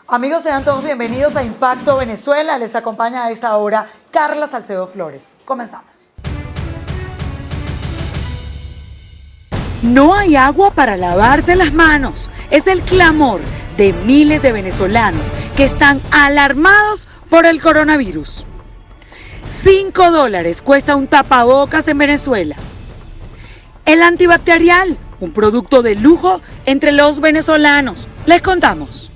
Amigos, sean todos bienvenidos a Impacto Venezuela. Les acompaña a esta hora Carla Salcedo Flores. Comenzamos. No hay agua para lavarse las manos. Es el clamor de miles de venezolanos que están alarmados por el coronavirus. $5 cuesta un tapabocas en Venezuela. El antibacterial, un producto de lujo entre los venezolanos. Les contamos.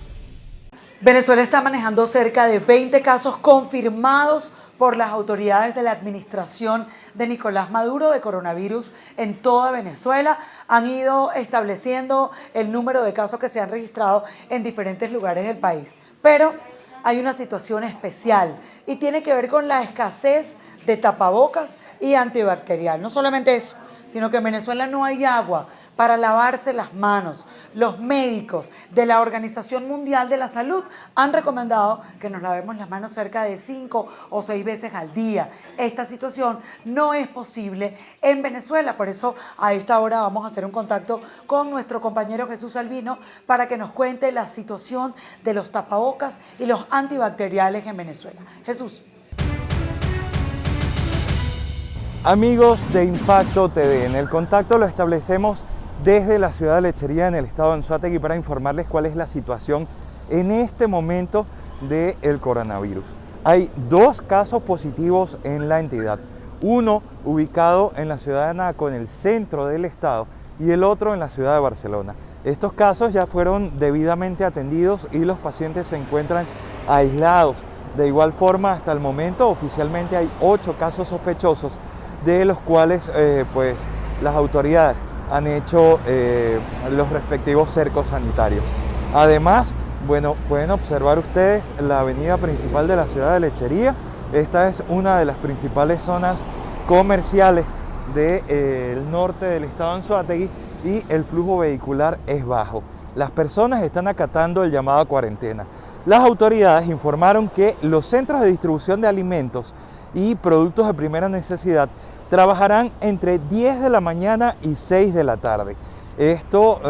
Venezuela está manejando cerca de 20 casos confirmados por las autoridades de la administración de Nicolás Maduro de coronavirus en toda Venezuela. Han ido estableciendo el número de casos que se han registrado en diferentes lugares del país. Pero hay una situación especial y tiene que ver con la escasez de tapabocas y antibacterial. No solamente eso, sino que en Venezuela no hay agua para lavarse las manos. Los médicos de la Organización Mundial de la Salud han recomendado que nos lavemos las manos cerca de 5 o 6 veces al día. Esta situación no es posible en Venezuela, por eso a esta hora vamos a hacer un contacto con nuestro compañero Jesús Albino para que nos cuente la situación de los tapabocas y los antibacteriales en Venezuela. Jesús. Amigos de Impacto TV, en el contacto lo establecemos desde la ciudad de Lechería en el estado de Anzoátegui para informarles cuál es la situación en este momento del coronavirus. Hay 2 casos positivos en la entidad, uno ubicado en la ciudad de Anaco, en el centro del estado, y el otro en la ciudad de Barcelona. Estos casos ya fueron debidamente atendidos y los pacientes se encuentran aislados. De igual forma, hasta el momento oficialmente hay 8 casos sospechosos, de los cuales las autoridades han hecho los respectivos cercos sanitarios. Además, bueno, pueden observar ustedes la avenida principal de la ciudad de Lechería. Esta es una de las principales zonas comerciales del norte del estado de Anzoátegui y el flujo vehicular es bajo. Las personas están acatando el llamado a cuarentena. Las autoridades informaron que los centros de distribución de alimentos y productos de primera necesidad trabajarán entre 10 de la mañana y 6 de la tarde. Esto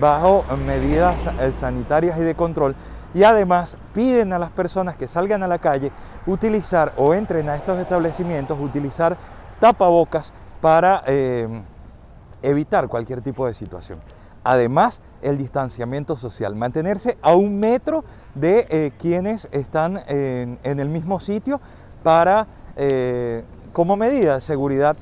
bajo medidas sanitarias y de control, y además piden a las personas que salgan a la calle utilizar o entren a estos establecimientos, utilizar tapabocas para evitar cualquier tipo de situación. Además, el distanciamiento social, mantenerse a 1 metro de quienes están en el mismo sitio para como medida de seguridad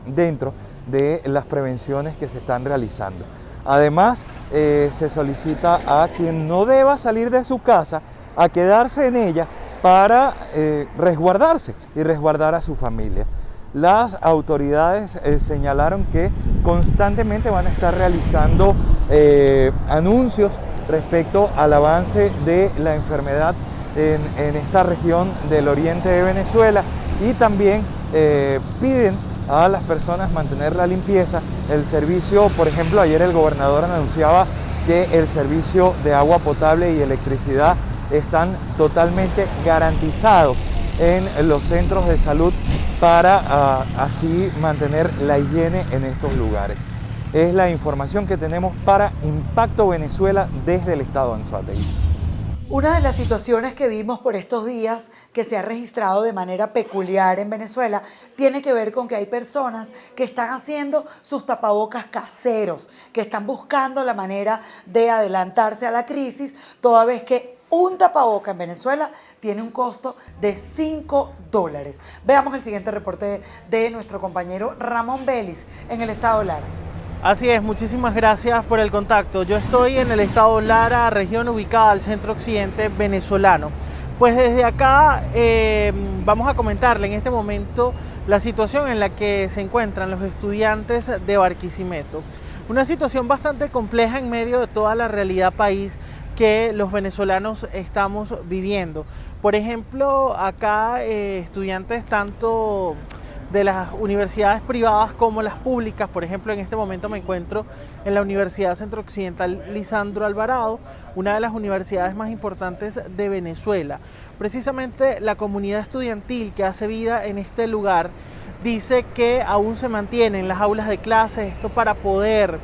dentro de las prevenciones que se están realizando. Además, se solicita a quien no deba salir de su casa a quedarse en ella para resguardarse y resguardar a su familia. Las autoridades señalaron que constantemente van a estar realizando anuncios respecto al avance de la enfermedad en esta región del oriente de Venezuela, y también piden a las personas mantener la limpieza. El servicio, por ejemplo, ayer el gobernador anunciaba que el servicio de agua potable y electricidad están totalmente garantizados en los centros de salud para así mantener la higiene en estos lugares. Es la información que tenemos para Impacto Venezuela desde el estado de Anzoátegui. Una de las situaciones que vimos por estos días que se ha registrado de manera peculiar en Venezuela tiene que ver con que hay personas que están haciendo sus tapabocas caseros, que están buscando la manera de adelantarse a la crisis, toda vez que un tapaboca en Venezuela tiene un costo de $5. Veamos el siguiente reporte de nuestro compañero Ramón Vélez en el estado Lara. Así es, muchísimas gracias por el contacto. Yo estoy en el estado Lara, región ubicada al centro occidente venezolano. Pues desde acá vamos a comentarle en este momento la situación en la que se encuentran los estudiantes de Barquisimeto. Una situación bastante compleja en medio de toda la realidad país que los venezolanos estamos viviendo. Por ejemplo, acá estudiantes tanto de las universidades privadas como las públicas. Por ejemplo, en este momento me encuentro en la Universidad Centro Occidental Lisandro Alvarado, una de las universidades más importantes de Venezuela. Precisamente la comunidad estudiantil que hace vida en este lugar dice que aún se mantienen las aulas de clases, esto para poder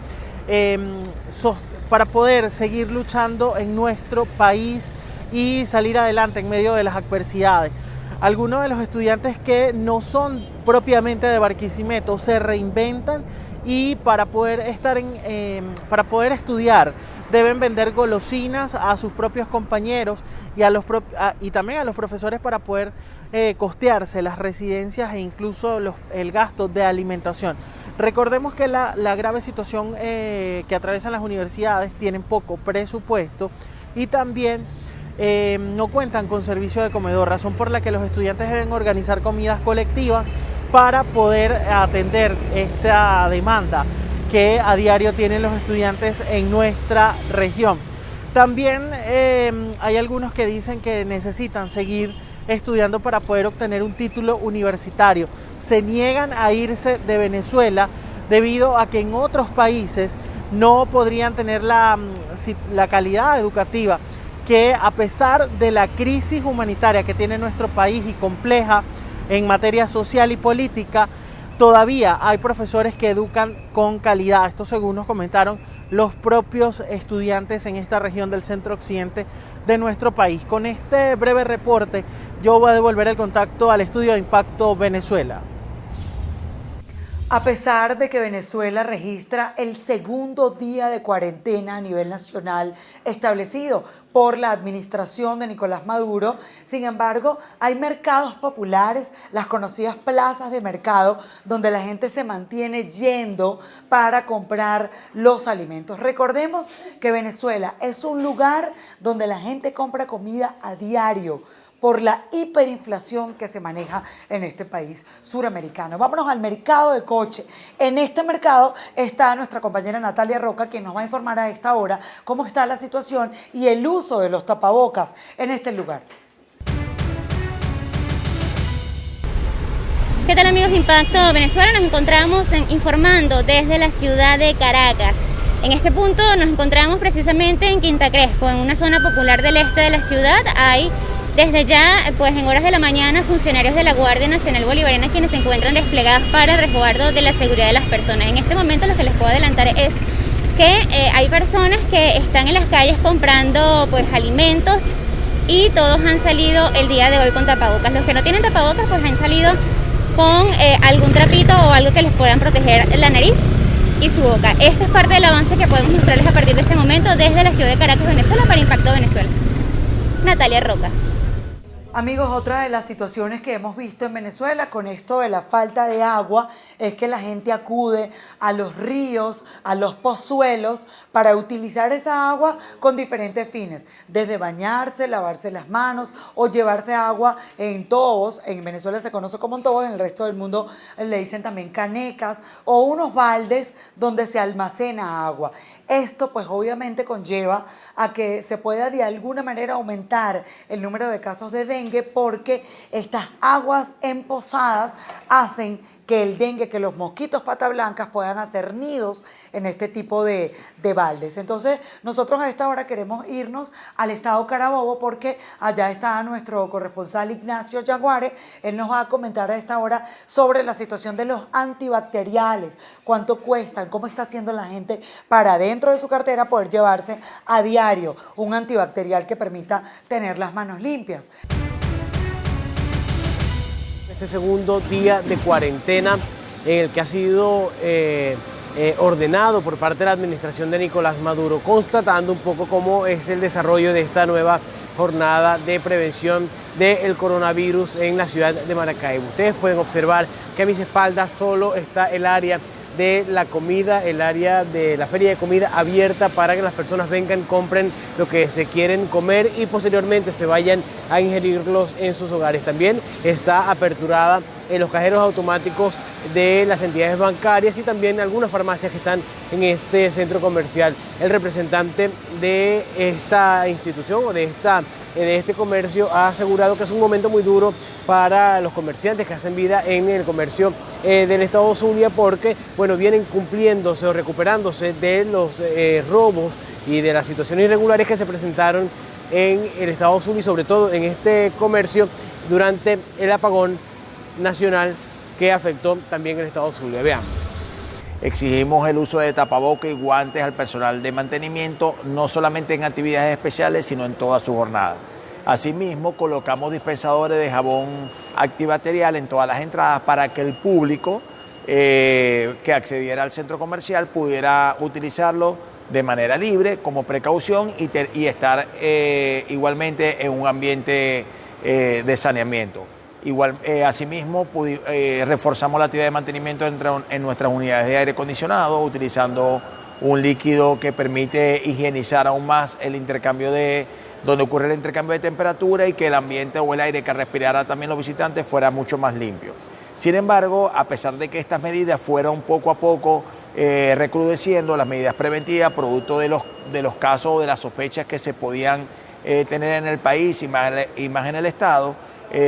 para poder seguir luchando en nuestro país y salir adelante en medio de las adversidades. Algunos de los estudiantes que no son propiamente de Barquisimeto se reinventan y para poder estudiar deben vender golosinas a sus propios compañeros y también a los profesores para poder costearse las residencias e incluso el gasto de alimentación. Recordemos que la grave situación que atraviesan las universidades, tienen poco presupuesto y también no cuentan con servicio de comedor, razón por la que los estudiantes deben organizar comidas colectivas para poder atender esta demanda que a diario tienen los estudiantes en nuestra región. También hay algunos que dicen que necesitan seguir estudiando para poder obtener un título universitario. Se niegan a irse de Venezuela debido a que en otros países no podrían tener la calidad educativa que, a pesar de la crisis humanitaria que tiene nuestro país y compleja en materia social y política, todavía hay profesores que educan con calidad. Esto según nos comentaron los propios estudiantes en esta región del centro occidente de nuestro país. Con este breve reporte yo voy a devolver el contacto al estudio de Impacto Venezuela. A pesar de que Venezuela registra el segundo día de cuarentena a nivel nacional establecido por la administración de Nicolás Maduro, sin embargo, hay mercados populares, las conocidas plazas de mercado, donde la gente se mantiene yendo para comprar los alimentos. Recordemos que Venezuela es un lugar donde la gente compra comida a diario, por la hiperinflación que se maneja en este país suramericano. Vámonos al mercado de Coche. En este mercado está nuestra compañera Natalia Roca, quien nos va a informar a esta hora cómo está la situación y el uso de los tapabocas en este lugar. ¿Qué tal, amigos de Impacto Venezuela? Nos encontramos informando desde la ciudad de Caracas. En este punto nos encontramos precisamente en Quinta Crespo, en una zona popular del este de la ciudad. Hay desde ya, pues en horas de la mañana, funcionarios de la Guardia Nacional Bolivariana quienes se encuentran desplegados para el resguardo de la seguridad de las personas. En este momento lo que les puedo adelantar es que hay personas que están en las calles comprando pues alimentos y todos han salido el día de hoy con tapabocas. Los que no tienen tapabocas pues han salido con algún trapito o algo que les puedan proteger la nariz y su boca. Este es parte del avance que podemos mostrarles a partir de este momento desde la ciudad de Caracas, Venezuela, para Impacto Venezuela. Natalia Roca. Amigos, otra de las situaciones que hemos visto en Venezuela con esto de la falta de agua es que la gente acude a los ríos, a los pozuelos para utilizar esa agua con diferentes fines, desde bañarse, lavarse las manos o llevarse agua en tobos. En Venezuela se conoce como tobos, en el resto del mundo le dicen también canecas o unos baldes donde se almacena agua. Esto pues obviamente conlleva a que se pueda de alguna manera aumentar el número de casos de dengue, porque estas aguas empozadas hacen que el dengue, que los mosquitos pata blancas puedan hacer nidos en este tipo de baldes. Entonces nosotros a esta hora queremos irnos al estado Carabobo porque allá está nuestro corresponsal Ignacio Yaguare. Él nos va a comentar a esta hora sobre la situación de los antibacteriales, cuánto cuestan, cómo está haciendo la gente para dentro de su cartera poder llevarse a diario un antibacterial que permita tener las manos limpias. Este segundo día de cuarentena en el que ha sido ordenado por parte de la administración de Nicolás Maduro, constatando un poco cómo es el desarrollo de esta nueva jornada de prevención del coronavirus en la ciudad de Maracaibo. Ustedes pueden observar que a mis espaldas solo está el área de la comida, el área de la feria de comida abierta para que las personas vengan, compren lo que se quieren comer y posteriormente se vayan a ingerirlos en sus hogares. También está aperturada en los cajeros automáticos de las entidades bancarias y también algunas farmacias que están en este centro comercial. El representante de esta institución o de este comercio ha asegurado que es un momento muy duro para los comerciantes que hacen vida en el comercio del estado Zulia, porque bueno, vienen cumpliéndose o recuperándose de los robos y de las situaciones irregulares que se presentaron en el estado Zulia y sobre todo en este comercio durante el apagón nacional que afectó también el estado Zulia. Veamos. Exigimos el uso de tapabocas y guantes al personal de mantenimiento, no solamente en actividades especiales, sino en toda su jornada. Asimismo, colocamos dispensadores de jabón antibacterial en todas las entradas para que el público que accediera al centro comercial pudiera utilizarlo de manera libre, como precaución y estar igualmente en un ambiente de saneamiento. Asimismo, reforzamos la actividad de mantenimiento en nuestras unidades de aire acondicionado, utilizando un líquido que permite higienizar aún más el intercambio donde ocurre el intercambio de temperatura y que el ambiente o el aire que respirara también los visitantes fuera mucho más limpio. Sin embargo, a pesar de que estas medidas fueron poco a poco recrudeciendo, las medidas preventivas, producto de los casos o de las sospechas que se podían tener en el país y más en el Estado,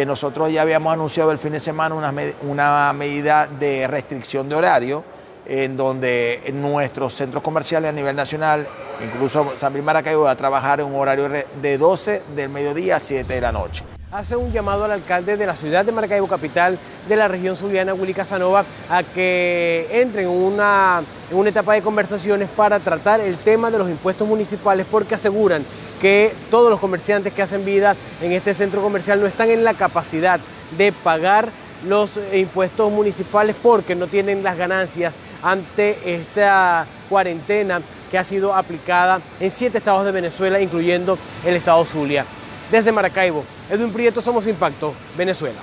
nosotros ya habíamos anunciado el fin de semana una medida de restricción de horario, en donde nuestros centros comerciales a nivel nacional, incluso Sambil Maracaibo, va a trabajar en un horario de 12 del mediodía a 7 de la noche. Hace un llamado al alcalde de la ciudad de Maracaibo, capital de la región zuliana, Willy Casanova, a que entre en una etapa de conversaciones para tratar el tema de los impuestos municipales, porque aseguran que todos los comerciantes que hacen vida en este centro comercial no están en la capacidad de pagar los impuestos municipales porque no tienen las ganancias ante esta cuarentena que ha sido aplicada en 7 estados de Venezuela, incluyendo el estado Zulia. Desde Maracaibo, Edwin Prieto, Somos Impacto, Venezuela.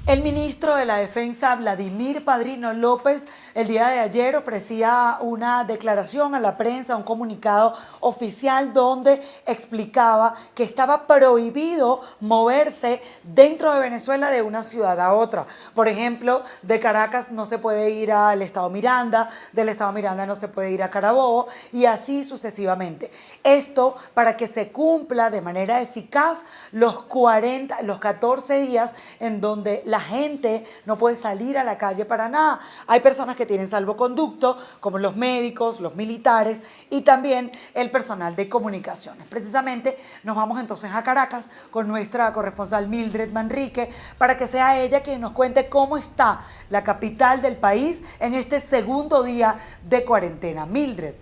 El ministro de la Defensa, Vladimir Padrino López, el día de ayer ofrecía una declaración a la prensa, un comunicado oficial donde explicaba que estaba prohibido moverse dentro de Venezuela de una ciudad a otra. Por ejemplo, de Caracas no se puede ir al estado Miranda, del estado Miranda no se puede ir a Carabobo y así sucesivamente. Esto para que se cumpla de manera eficaz los 14 días en donde la gente no puede salir a la calle para nada. Hay personas que tienen salvoconducto, como los médicos, los militares y también el personal de comunicaciones. Precisamente nos vamos entonces a Caracas con nuestra corresponsal Mildred Manrique para que sea ella quien nos cuente cómo está la capital del país en este segundo día de cuarentena. Mildred.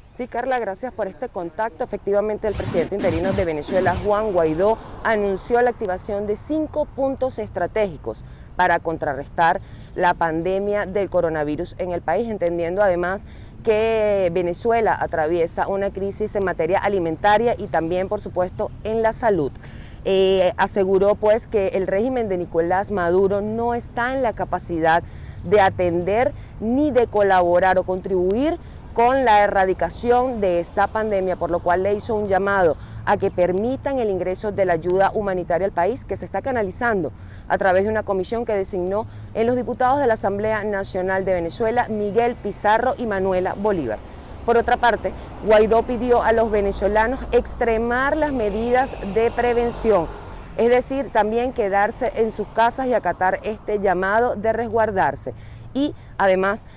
Sí, Carla, gracias por este contacto. Efectivamente, el presidente interino de Venezuela, Juan Guaidó, anunció la activación de 5 puntos estratégicos para contrarrestar la pandemia del coronavirus en el país, entendiendo además que Venezuela atraviesa una crisis en materia alimentaria y también, por supuesto, en la salud. Aseguró pues que el régimen de Nicolás Maduro no está en la capacidad de atender ni de colaborar o contribuir con la erradicación de esta pandemia, por lo cual le hizo un llamado a que permitan el ingreso de la ayuda humanitaria al país, que se está canalizando a través de una comisión que designó en los diputados de la Asamblea Nacional de Venezuela, Miguel Pizarro y Manuela Bolívar. Por otra parte, Guaidó pidió a los venezolanos extremar las medidas de prevención, es decir, también quedarse en sus casas y acatar este llamado de resguardarse. Y además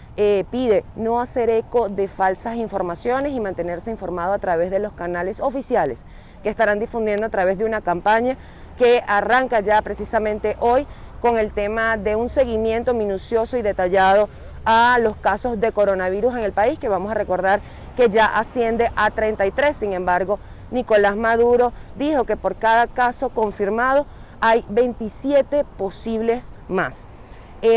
pide no hacer eco de falsas informaciones y mantenerse informado a través de los canales oficiales que estarán difundiendo a través de una campaña que arranca ya precisamente hoy con el tema de un seguimiento minucioso y detallado a los casos de coronavirus en el país, que vamos a recordar que ya asciende a 33. Sin embargo, Nicolás Maduro dijo que por cada caso confirmado hay 27 posibles más.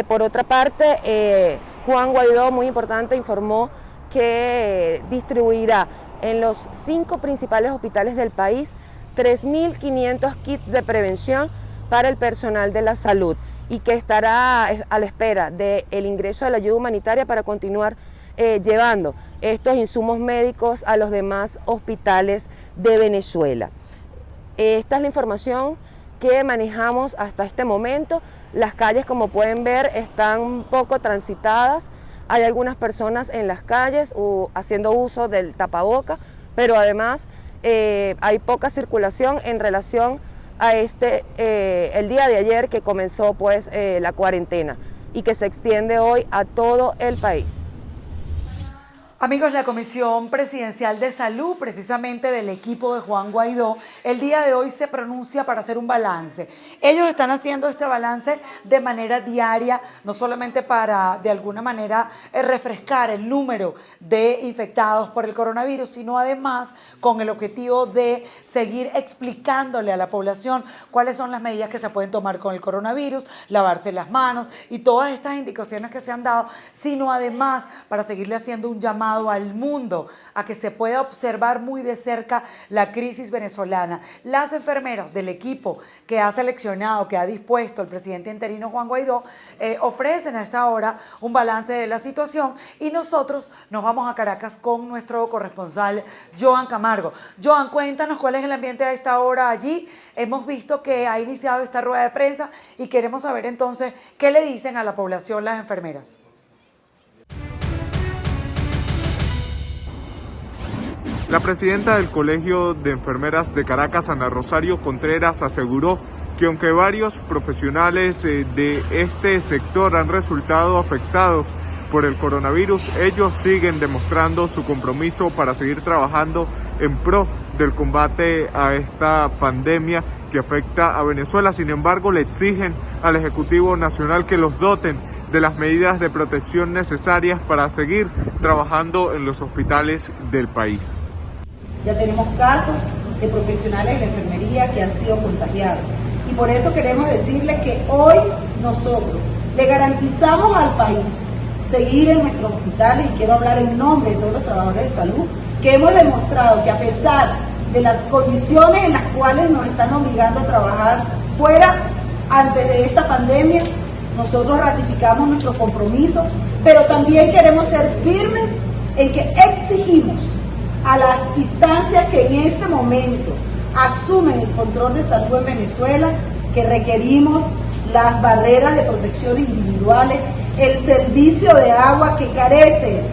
Por otra parte, Juan Guaidó, muy importante, informó que distribuirá en los 5 principales hospitales del país 3.500 kits de prevención para el personal de la salud y que estará a la espera del ingreso de la ayuda humanitaria para continuar llevando estos insumos médicos a los demás hospitales de Venezuela. Esta es la información que manejamos hasta este momento. Las calles, como pueden ver, están un poco transitadas. Hay algunas personas en las calles haciendo uso del tapaboca, pero además hay poca circulación en relación a el día de ayer que comenzó pues la cuarentena y que se extiende hoy a todo el país. Amigos, la Comisión Presidencial de Salud, precisamente del equipo de Juan Guaidó, el día de hoy se pronuncia para hacer un balance. Ellos están haciendo este balance de manera diaria, no solamente para de alguna manera refrescar el número de infectados por el coronavirus, sino además con el objetivo de seguir explicándole a la población cuáles son las medidas que se pueden tomar con el coronavirus, lavarse las manos y todas estas indicaciones que se han dado, sino además para seguirle haciendo un llamado al mundo a que se pueda observar muy de cerca la crisis venezolana. Las enfermeras del equipo que ha seleccionado, que ha dispuesto el presidente interino Juan Guaidó, ofrecen a esta hora un balance de la situación y nosotros nos vamos a Caracas con nuestro corresponsal Joan Camargo. Joan, cuéntanos cuál es el ambiente a esta hora allí. Hemos visto que ha iniciado esta rueda de prensa y queremos saber entonces qué le dicen a la población las enfermeras. La presidenta del Colegio de Enfermeras de Caracas, Ana Rosario Contreras, aseguró que aunque varios profesionales de este sector han resultado afectados por el coronavirus, ellos siguen demostrando su compromiso para seguir trabajando en pro del combate a esta pandemia que afecta a Venezuela. Sin embargo, le exigen al Ejecutivo Nacional que los doten de las medidas de protección necesarias para seguir trabajando en los hospitales del país. Ya tenemos casos de profesionales de la enfermería que han sido contagiados y por eso queremos decirles que hoy nosotros le garantizamos al país seguir en nuestros hospitales, y quiero hablar en nombre de todos los trabajadores de salud, que hemos demostrado que a pesar de las condiciones en las cuales nos están obligando a trabajar fuera antes de esta pandemia, nosotros ratificamos nuestro compromiso, pero también queremos ser firmes en que exigimos a las instancias que en este momento asumen el control de salud en Venezuela, que requerimos las barreras de protección individuales, el servicio de agua que carece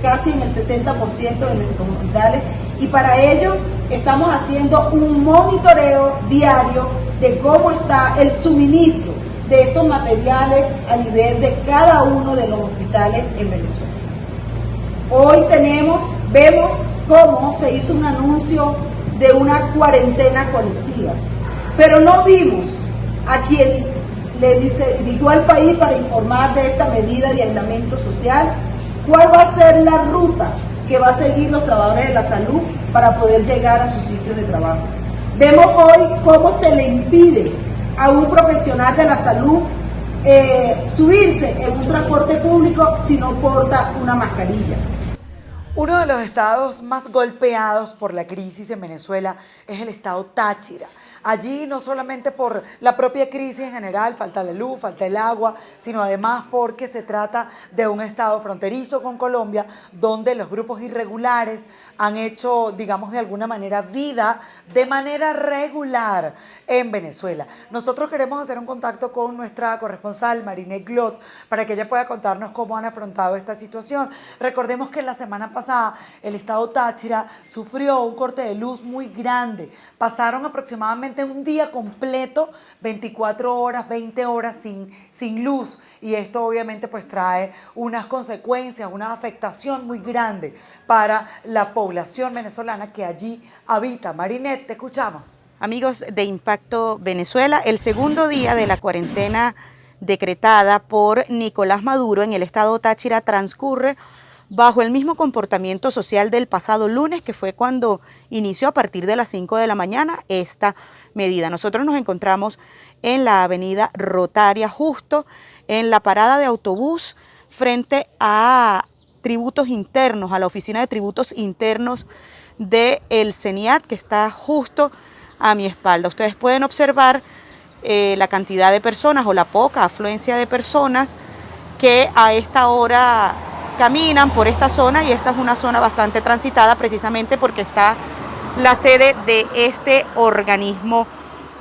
casi en el 60% de nuestros hospitales, y para ello estamos haciendo un monitoreo diario de cómo está el suministro de estos materiales a nivel de cada uno de los hospitales en Venezuela. Hoy vemos cómo se hizo un anuncio de una cuarentena colectiva, pero no vimos a quien se dirigió al país para informar de esta medida de aislamiento social, cuál va a ser la ruta que va a seguir los trabajadores de la salud para poder llegar a sus sitios de trabajo. Vemos hoy cómo se le impide a un profesional de la salud subirse en un transporte público si no porta una mascarilla. Uno de los estados más golpeados por la crisis en Venezuela es el estado Táchira. Allí no solamente por la propia crisis en general, falta la luz, falta el agua, sino además porque se trata de un estado fronterizo con Colombia, donde los grupos irregulares han hecho, digamos de alguna manera, vida de manera regular en Venezuela. Nosotros queremos hacer un contacto con nuestra corresponsal Marinette Glot para que ella pueda contarnos cómo han afrontado esta situación. Recordemos que la semana pasada el estado Táchira sufrió un corte de luz muy grande. Pasaron aproximadamente un día completo, 24 horas, 20 horas sin luz, y esto obviamente pues trae unas consecuencias, una afectación muy grande para la población venezolana que allí habita. Marinette, te escuchamos. Amigos de Impacto Venezuela, el segundo día de la cuarentena decretada por Nicolás Maduro en el estado Táchira transcurre bajo el mismo comportamiento social del pasado lunes, que fue cuando inició a partir de las 5 de la mañana esta medida. Nosotros nos encontramos en la avenida Rotaria, justo en la parada de autobús frente a tributos internos, a la oficina de tributos internos del CENIAT, que está justo a mi espalda. Ustedes pueden observar la cantidad de personas o la poca afluencia de personas que a esta hora caminan por esta zona, y esta es una zona bastante transitada precisamente porque está la sede de este organismo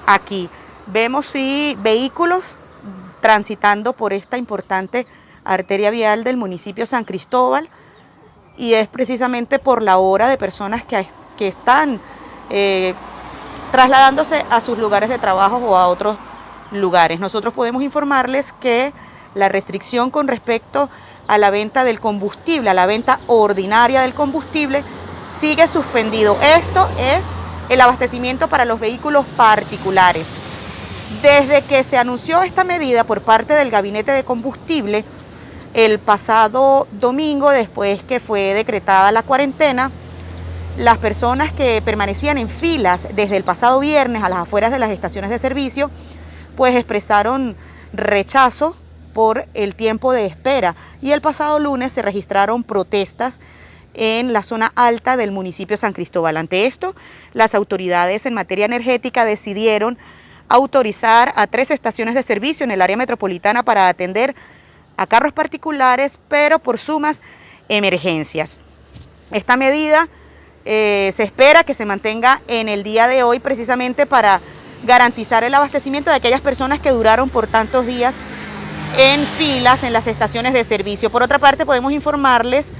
aquí. Vemos sí vehículos transitando por esta importante arteria vial del municipio San Cristóbal, y es precisamente por la hora de personas que están trasladándose a sus lugares de trabajo o a otros lugares. Nosotros podemos informarles que la restricción con respecto a la venta del combustible, a la venta ordinaria del combustible, sigue suspendido. Esto es el abastecimiento para los vehículos particulares. Desde que se anunció esta medida por parte del Gabinete de Combustible, el pasado domingo, después que fue decretada la cuarentena, las personas que permanecían en filas desde el pasado viernes a las afueras de las estaciones de servicio, pues expresaron rechazo por el tiempo de espera, y el pasado lunes se registraron protestas en la zona alta del municipio San Cristóbal. Ante esto, las autoridades en materia energética decidieron autorizar a 3 estaciones de servicio en el área metropolitana para atender a carros particulares, pero por sumas emergencias. Esta medida se espera que se mantenga en el día de hoy, precisamente para garantizar el abastecimiento de aquellas personas que duraron por tantos días en filas en las estaciones de servicio. Por otra parte, podemos informarles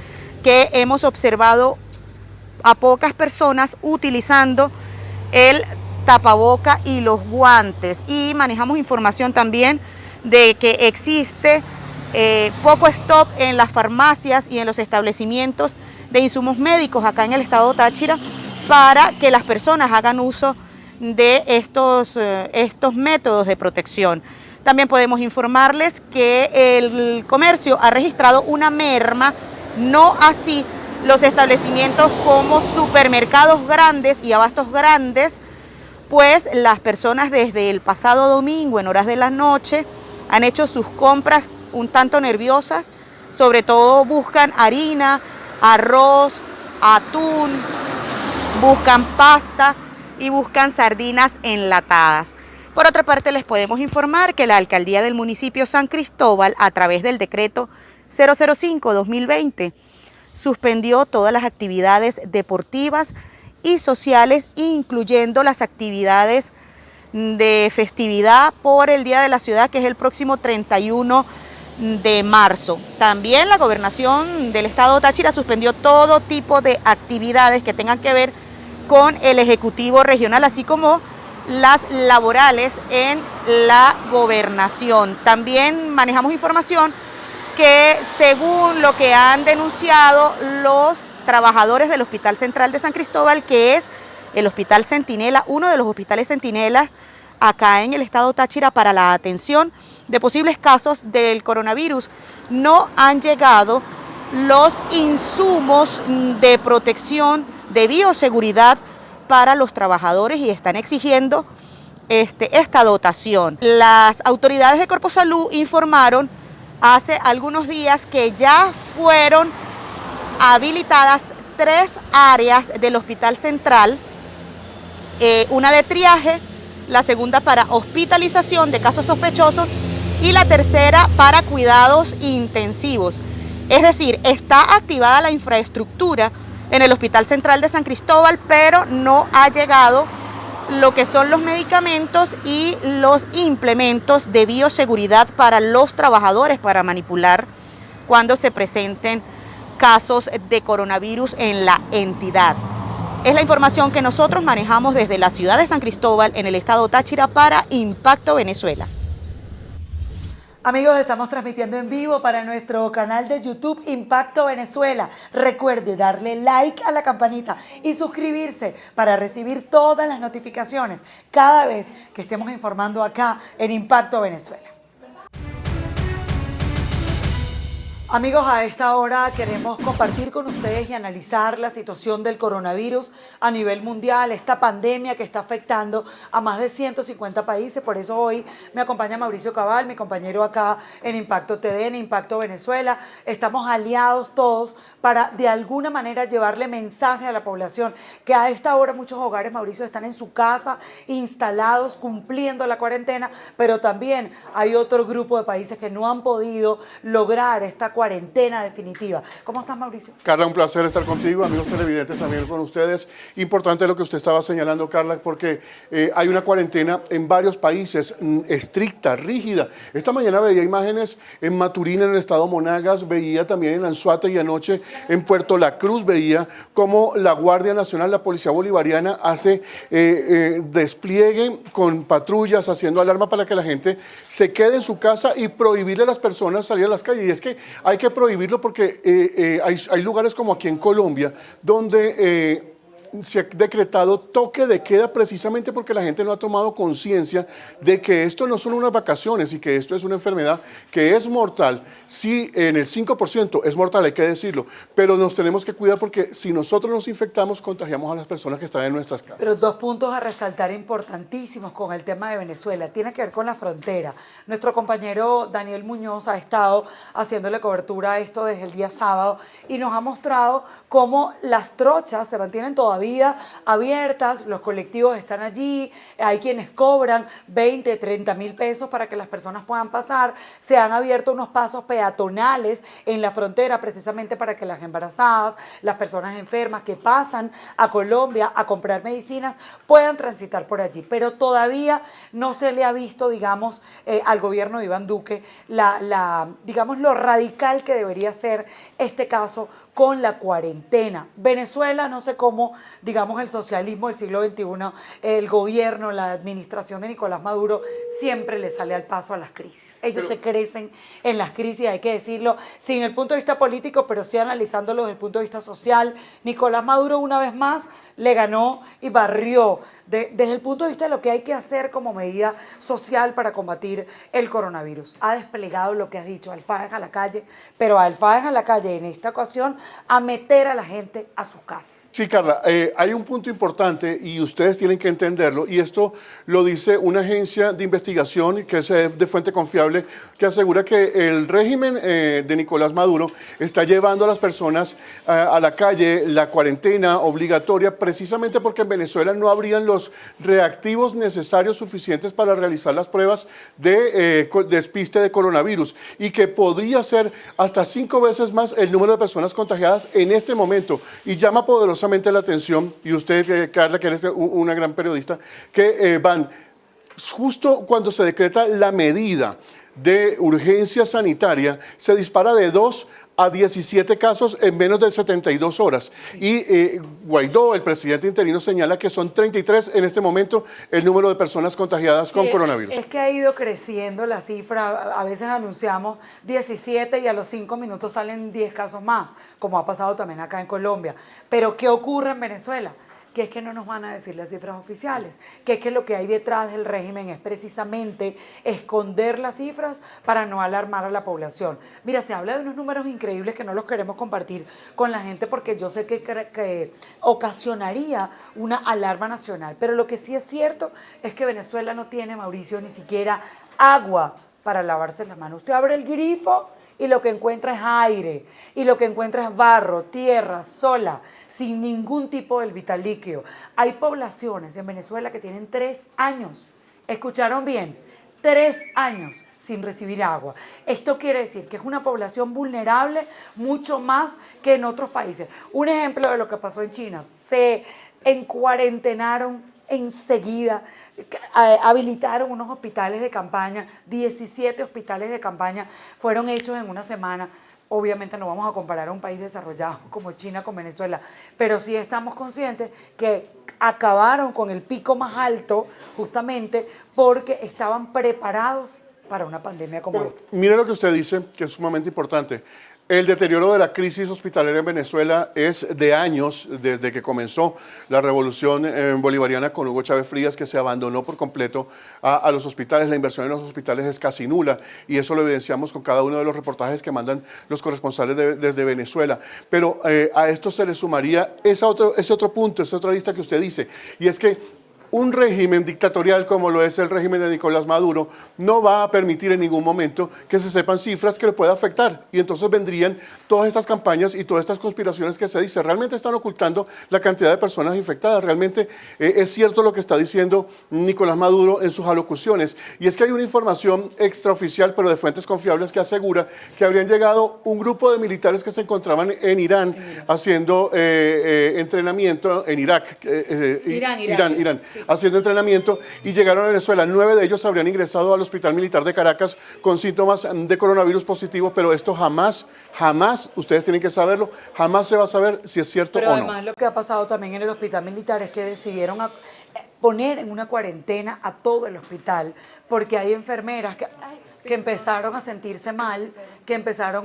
que hemos observado a pocas personas utilizando el tapaboca y los guantes, y manejamos información también de que existe poco stock en las farmacias y en los establecimientos de insumos médicos acá en el estado Táchira para que las personas hagan uso de estos métodos de protección. También podemos informarles que el comercio ha registrado una merma, no así los establecimientos como supermercados grandes y abastos grandes, pues las personas desde el pasado domingo en horas de la noche han hecho sus compras un tanto nerviosas, sobre todo buscan harina, arroz, atún, buscan pasta y buscan sardinas enlatadas. Por otra parte, les podemos informar que la alcaldía del municipio San Cristóbal, a través del decreto 005-2020, suspendió todas las actividades deportivas y sociales, incluyendo las actividades de festividad por el Día de la Ciudad, que es el próximo 31 de marzo. También la gobernación del estado Táchira suspendió todo tipo de actividades que tengan que ver con el Ejecutivo Regional, así como las laborales en la gobernación. También manejamos información que, según lo que han denunciado los trabajadores del Hospital Central de San Cristóbal, que es el Hospital Centinela, uno de los hospitales Centinela acá en el estado Táchira para la atención de posibles casos del coronavirus, no han llegado los insumos de protección, de bioseguridad para los trabajadores, y están exigiendo esta dotación. Las autoridades de Corpo Salud informaron hace algunos días que ya fueron habilitadas 3 áreas del Hospital Central, una de triaje, la segunda para hospitalización de casos sospechosos y la tercera para cuidados intensivos. Es decir, está activada la infraestructura en el Hospital Central de San Cristóbal, pero no ha llegado lo que son los medicamentos y los implementos de bioseguridad para los trabajadores para manipular cuando se presenten casos de coronavirus en la entidad. Es la información que nosotros manejamos desde la ciudad de San Cristóbal en el estado Táchira para Impacto Venezuela. Amigos, estamos transmitiendo en vivo para nuestro canal de YouTube Impacto Venezuela. Recuerde darle like a la campanita y suscribirse para recibir todas las notificaciones cada vez que estemos informando acá en Impacto Venezuela. Amigos, a esta hora queremos compartir con ustedes y analizar la situación del coronavirus a nivel mundial, esta pandemia que está afectando a más de 150 países. Por eso hoy me acompaña Mauricio Cabal, mi compañero acá en Impacto TV, en Impacto Venezuela. Estamos aliados todos para de alguna manera llevarle mensaje a la población que a esta hora muchos hogares, Mauricio, están en su casa instalados cumpliendo la cuarentena, pero también hay otro grupo de países que no han podido lograr esta cuarentena definitiva. ¿Cómo estás, Mauricio? Carla, un placer estar contigo, amigos televidentes también con ustedes. Importante lo que usted estaba señalando, Carla, porque hay una cuarentena en varios países estricta, rígida. Esta mañana veía imágenes en Maturín, en el estado Monagas, veía también en Anzoátegui y anoche en Puerto La Cruz, veía cómo la Guardia Nacional, la Policía Bolivariana hace despliegue con patrullas, haciendo alarma para que la gente se quede en su casa y prohibirle a las personas salir a las calles. Y es que hay hay que prohibirlo porque hay lugares como aquí en Colombia donde se ha decretado toque de queda precisamente porque la gente no ha tomado conciencia de que esto no son unas vacaciones y que esto es una enfermedad que es mortal. Sí, en el 5% es mortal, hay que decirlo, pero nos tenemos que cuidar porque si nosotros nos infectamos, contagiamos a las personas que están en nuestras casas. Pero dos puntos a resaltar importantísimos con el tema de Venezuela. Tiene que ver con la frontera. Nuestro compañero Daniel Muñoz ha estado haciéndole cobertura a esto desde el día sábado y nos ha mostrado cómo las trochas se mantienen todavía abiertas, los colectivos están allí, hay quienes cobran 20, 30 mil pesos para que las personas puedan pasar. Se han abierto unos pasos peatonales en la frontera precisamente para que las embarazadas, las personas enfermas que pasan a Colombia a comprar medicinas puedan transitar por allí. Pero todavía no se le ha visto, digamos, al gobierno de Iván Duque digamos, lo radical que debería ser este caso con la cuarentena. Venezuela, no sé cómo, digamos, el socialismo del siglo XXI, el gobierno, la administración de Nicolás Maduro, siempre le sale al paso a las crisis. Ellos se crecen en las crisis, hay que decirlo, sin el punto de vista político, pero sí analizándolo desde el punto de vista social. Nicolás Maduro, una vez más, le ganó y barrió desde el punto de vista de lo que hay que hacer como medida social para combatir el coronavirus. Ha desplegado lo que has dicho, alfajes a la calle, pero alfajes a la calle en esta ocasión a meter a la gente a sus casas. Sí, Carla, hay un punto importante y ustedes tienen que entenderlo, y esto lo dice una agencia de investigación que es de fuente confiable, que asegura que el régimen de Nicolás Maduro está llevando a las personas a la calle, la cuarentena obligatoria, precisamente porque en Venezuela no habrían los reactivos necesarios suficientes para realizar las pruebas de despiste de coronavirus, y que podría ser hasta 5 veces más el número de personas contagiadas en este momento, y llama poderosamente la atención, y usted, Carla, que eres una gran periodista, que van justo cuando se decreta la medida de urgencia sanitaria, se dispara de 2 a 17 casos en menos de 72 horas. Y Guaidó, el presidente interino, señala que son 33 en este momento el número de personas contagiadas con coronavirus. Es que ha ido creciendo la cifra, a veces anunciamos 17 y a los 5 minutos salen 10 casos más, como ha pasado también acá en Colombia. Pero ¿qué ocurre en Venezuela? Que es que no nos van a decir las cifras oficiales, que es que lo que hay detrás del régimen es precisamente esconder las cifras para no alarmar a la población. Mira, se habla de unos números increíbles que no los queremos compartir con la gente porque yo sé que ocasionaría una alarma nacional, pero lo que sí es cierto es que Venezuela no tiene, Mauricio, ni siquiera agua para lavarse las manos. Usted abre el grifo y lo que encuentra es aire, y lo que encuentra es barro, tierra, sola, sin ningún tipo de vital líquido. Hay poblaciones en Venezuela que tienen 3 años, ¿escucharon bien? 3 años sin recibir agua. Esto quiere decir que es una población vulnerable mucho más que en otros países. Un ejemplo de lo que pasó en China, se encuarentenaron enseguida, habilitaron unos hospitales de campaña, 17 hospitales de campaña fueron hechos en una semana. Obviamente no vamos a comparar a un país desarrollado como China con Venezuela, pero sí estamos conscientes que acabaron con el pico más alto justamente porque estaban preparados para una pandemia como esta. Mire lo que usted dice, que es sumamente importante. El deterioro de la crisis hospitalaria en Venezuela es de años, desde que comenzó la revolución bolivariana con Hugo Chávez Frías, que se abandonó por completo a los hospitales. La inversión en los hospitales es casi nula y eso lo evidenciamos con cada uno de los reportajes que mandan los corresponsales desde Venezuela. Pero a esto se le sumaría ese otro punto, esa otra lista que usted dice, y es que un régimen dictatorial como lo es el régimen de Nicolás Maduro no va a permitir en ningún momento que se sepan cifras que le pueda afectar, y entonces vendrían todas estas campañas y todas estas conspiraciones que se dice. Realmente están ocultando la cantidad de personas infectadas. Realmente es cierto lo que está diciendo Nicolás Maduro en sus alocuciones, y es que hay una información extraoficial pero de fuentes confiables que asegura que habrían llegado un grupo de militares que se encontraban en Irán haciendo entrenamiento, en Irak, Irán. Sí. Haciendo entrenamiento, y llegaron a Venezuela. 9 de ellos habrían ingresado al Hospital Militar de Caracas con síntomas de coronavirus positivos, pero esto jamás, ustedes tienen que saberlo, jamás se va a saber si es cierto o no. Pero además lo que ha pasado también en el Hospital Militar es que decidieron poner en una cuarentena a todo el hospital, porque hay enfermeras que empezaron a sentirse mal, que empezaron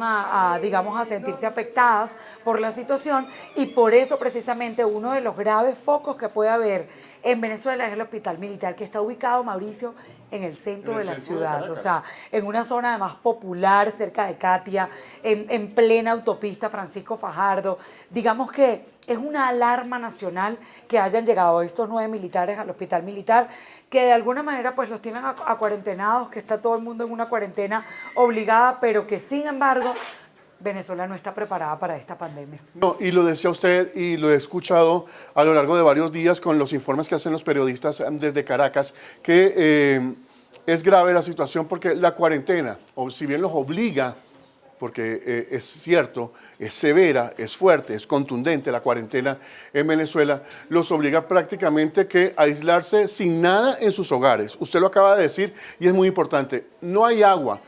digamos, a sentirse afectadas por la situación, y por eso precisamente uno de los graves focos que puede haber en Venezuela es el hospital militar, que está ubicado, Mauricio, en el centro de la ciudad, o sea, en una zona además popular, cerca de Katia, en plena autopista Francisco Fajardo. Digamos que es una alarma nacional que hayan llegado estos 9 militares al hospital militar, que de alguna manera pues los tienen a cuarentenados, que está todo el mundo en una cuarentena obligada, pero que sin embargo Venezuela no está preparada para esta pandemia. No, y lo decía usted y lo he escuchado a lo largo de varios días con los informes que hacen los periodistas desde Caracas, que es grave la situación porque la cuarentena, o si bien los obliga, porque es cierto, es severa, es fuerte, es contundente la cuarentena en Venezuela, los obliga prácticamente a aislarse sin nada en sus hogares. Usted lo acaba de decir y es muy importante, no hay agua.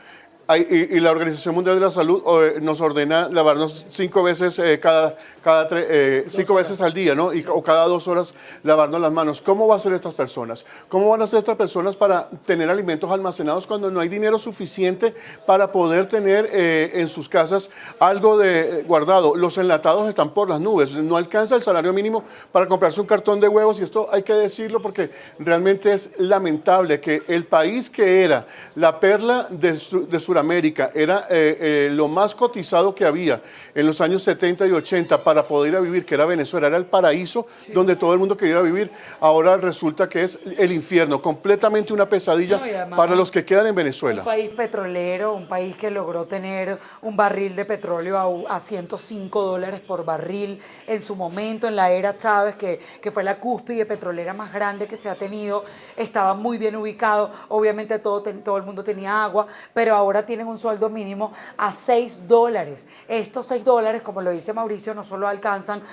Y la Organización Mundial de la Salud nos ordena lavarnos 5 veces, 5 veces al día, ¿no? O cada 2 horas lavarnos las manos. ¿Cómo va a ser estas personas? ¿Cómo van a ser estas personas para tener alimentos almacenados cuando no hay dinero suficiente para poder tener en sus casas algo de guardado? Los enlatados están por las nubes. No alcanza el salario mínimo para comprarse un cartón de huevos, y esto hay que decirlo porque realmente es lamentable que el país que era la perla de Sudamérica, era lo más cotizado que había en los años 70 y 80 para poder ir a vivir, que era Venezuela, era el paraíso donde todo el mundo quería ir a vivir. Ahora resulta que es el infierno, completamente una pesadilla para los que quedan en Venezuela. Un país petrolero, un país que logró tener un barril de petróleo a $105 por barril en su momento, en la era Chávez, que fue la cúspide petrolera más grande que se ha tenido. Estaba muy bien ubicado, obviamente todo el mundo tenía agua, pero ahora tienen un sueldo mínimo a $6. Estos $6, como lo dice Mauricio, no solo alcanzan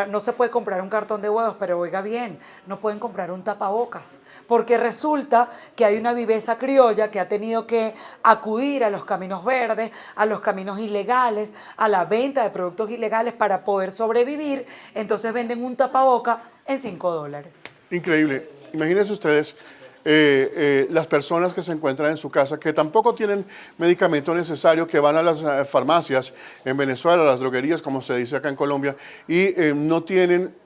no se puede comprar un cartón de huevos, pero oiga bien, no pueden comprar un tapabocas, porque resulta que hay una viveza criolla que ha tenido que acudir a los caminos verdes, a los caminos ilegales, a la venta de productos ilegales para poder sobrevivir. Entonces venden un tapaboca en $5. Increíble. Imagínense ustedes las personas que se encuentran en su casa, que tampoco tienen medicamento necesario, que van a las farmacias en Venezuela, a las droguerías, como se dice acá en Colombia, y no tienen,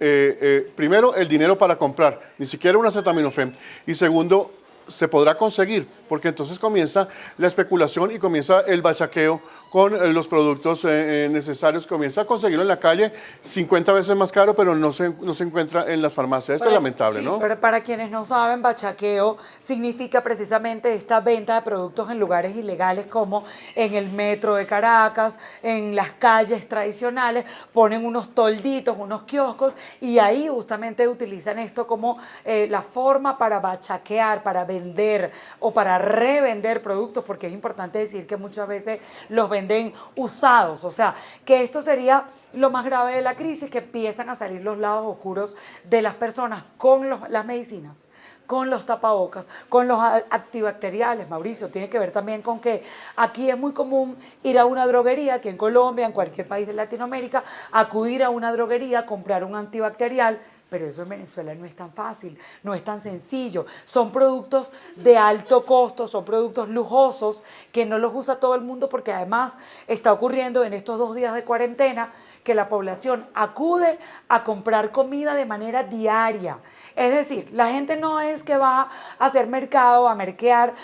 primero, el dinero para comprar, ni siquiera un acetaminofén, y segundo, se podrá conseguir, porque entonces comienza la especulación y comienza el bachaqueo con los productos necesarios, comienza a conseguirlo en la calle 50 veces más caro, pero no se encuentra en las farmacias. Esto es lamentable, sí, ¿no? Pero para quienes no saben, bachaqueo significa precisamente esta venta de productos en lugares ilegales, como en el metro de Caracas, en las calles tradicionales, ponen unos tolditos, unos kioscos, y ahí justamente utilizan esto como la forma para bachaquear, para vender o para revender productos, porque es importante decir que muchas veces los venden usados, o sea, que esto sería lo más grave de la crisis, que empiezan a salir los lados oscuros de las personas con las medicinas, con los tapabocas, con los antibacteriales. Mauricio, tiene que ver también con que aquí es muy común ir a una droguería, aquí en Colombia, en cualquier país de Latinoamérica, acudir a una droguería, comprar un antibacterial. Pero eso en Venezuela no es tan fácil, no es tan sencillo. Son productos de alto costo, son productos lujosos que no los usa todo el mundo, porque además está ocurriendo en estos 2 días de cuarentena que la población acude a comprar comida de manera diaria. Es decir, la gente no es que va a hacer mercado, a merquear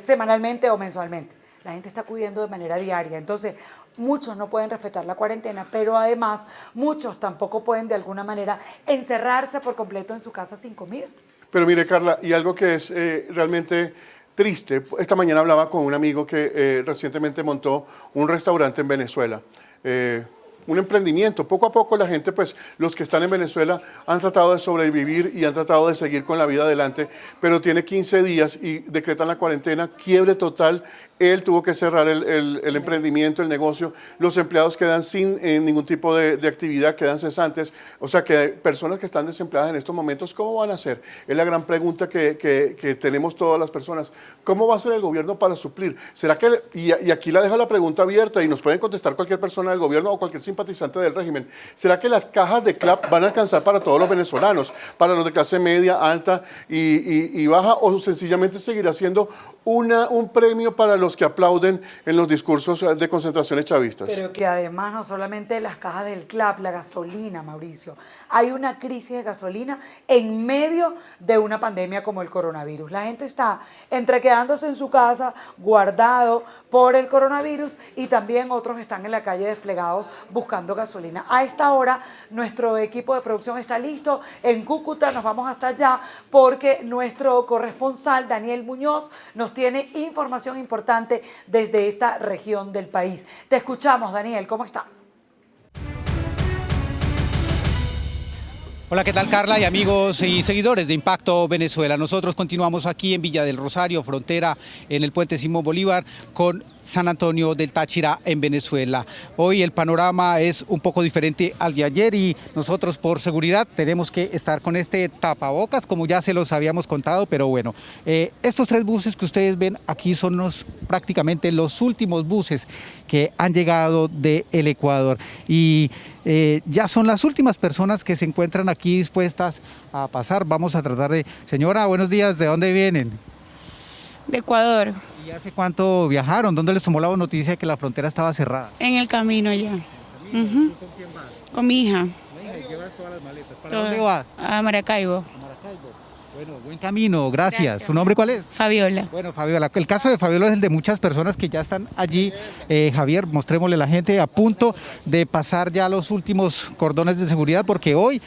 semanalmente o mensualmente. La gente está acudiendo de manera diaria. Entonces, muchos no pueden respetar la cuarentena, pero además muchos tampoco pueden de alguna manera encerrarse por completo en su casa sin comida. Pero mire, Carla, y algo que es realmente triste, esta mañana hablaba con un amigo que recientemente montó un restaurante en Venezuela. Un emprendimiento. Poco a poco la gente, pues los que están en Venezuela han tratado de sobrevivir y han tratado de seguir con la vida adelante, pero tiene 15 días y decretan la cuarentena, quiebre total. Él tuvo que cerrar el emprendimiento, el negocio. Los empleados quedan sin ningún tipo de actividad, quedan cesantes. O sea que personas que están desempleadas en estos momentos, ¿cómo van a hacer? Es la gran pregunta que tenemos todas las personas. ¿Cómo va a hacer el gobierno para suplir? ¿Será que, y aquí la dejo la pregunta abierta y nos pueden contestar cualquier persona del gobierno o cualquier simpatizante del régimen. ¿Será que las cajas de CLAP van a alcanzar para todos los venezolanos, para los de clase media, alta y baja, o sencillamente seguirá siendo un premio para los que aplauden en los discursos de concentraciones chavistas? Pero que además no solamente las cajas del CLAP, la gasolina, Mauricio, hay una crisis de gasolina en medio de una pandemia como el coronavirus. La gente está entre quedándose en su casa, guardado por el coronavirus, y también otros están en la calle desplegados buscando gasolina. A esta hora nuestro equipo de producción está listo en Cúcuta, nos vamos hasta allá porque nuestro corresponsal Daniel Muñoz nos tiene información importante desde esta región del país. Te escuchamos, Daniel, ¿cómo estás? Hola, ¿qué tal, Carla y amigos y seguidores de Impacto Venezuela? Nosotros continuamos aquí en Villa del Rosario, frontera en el puente Simón Bolívar con San Antonio del Táchira en Venezuela. Hoy el panorama es un poco diferente al de ayer y nosotros por seguridad tenemos que estar con este tapabocas, como ya se los habíamos contado, pero bueno, estos 3 buses que ustedes ven aquí son prácticamente los últimos buses que han llegado del Ecuador y ya son las últimas personas que se encuentran aquí dispuestas a pasar. Vamos a tratar de... Señora, buenos días, ¿de dónde vienen? De Ecuador. ¿Y hace cuánto viajaron? ¿Dónde les tomó la noticia de que la frontera estaba cerrada? En el camino ya. ¿Con quién vas? Con mi hija. ¿Y llevas todas las maletas? ¿Para dónde vas? A Maracaibo. A Maracaibo. Bueno, buen camino, gracias. ¿Su nombre cuál es? Fabiola. Bueno, Fabiola, el caso de Fabiola es el de muchas personas que ya están allí. Javier, mostrémosle a la gente a punto de pasar ya los últimos cordones de seguridad porque hoy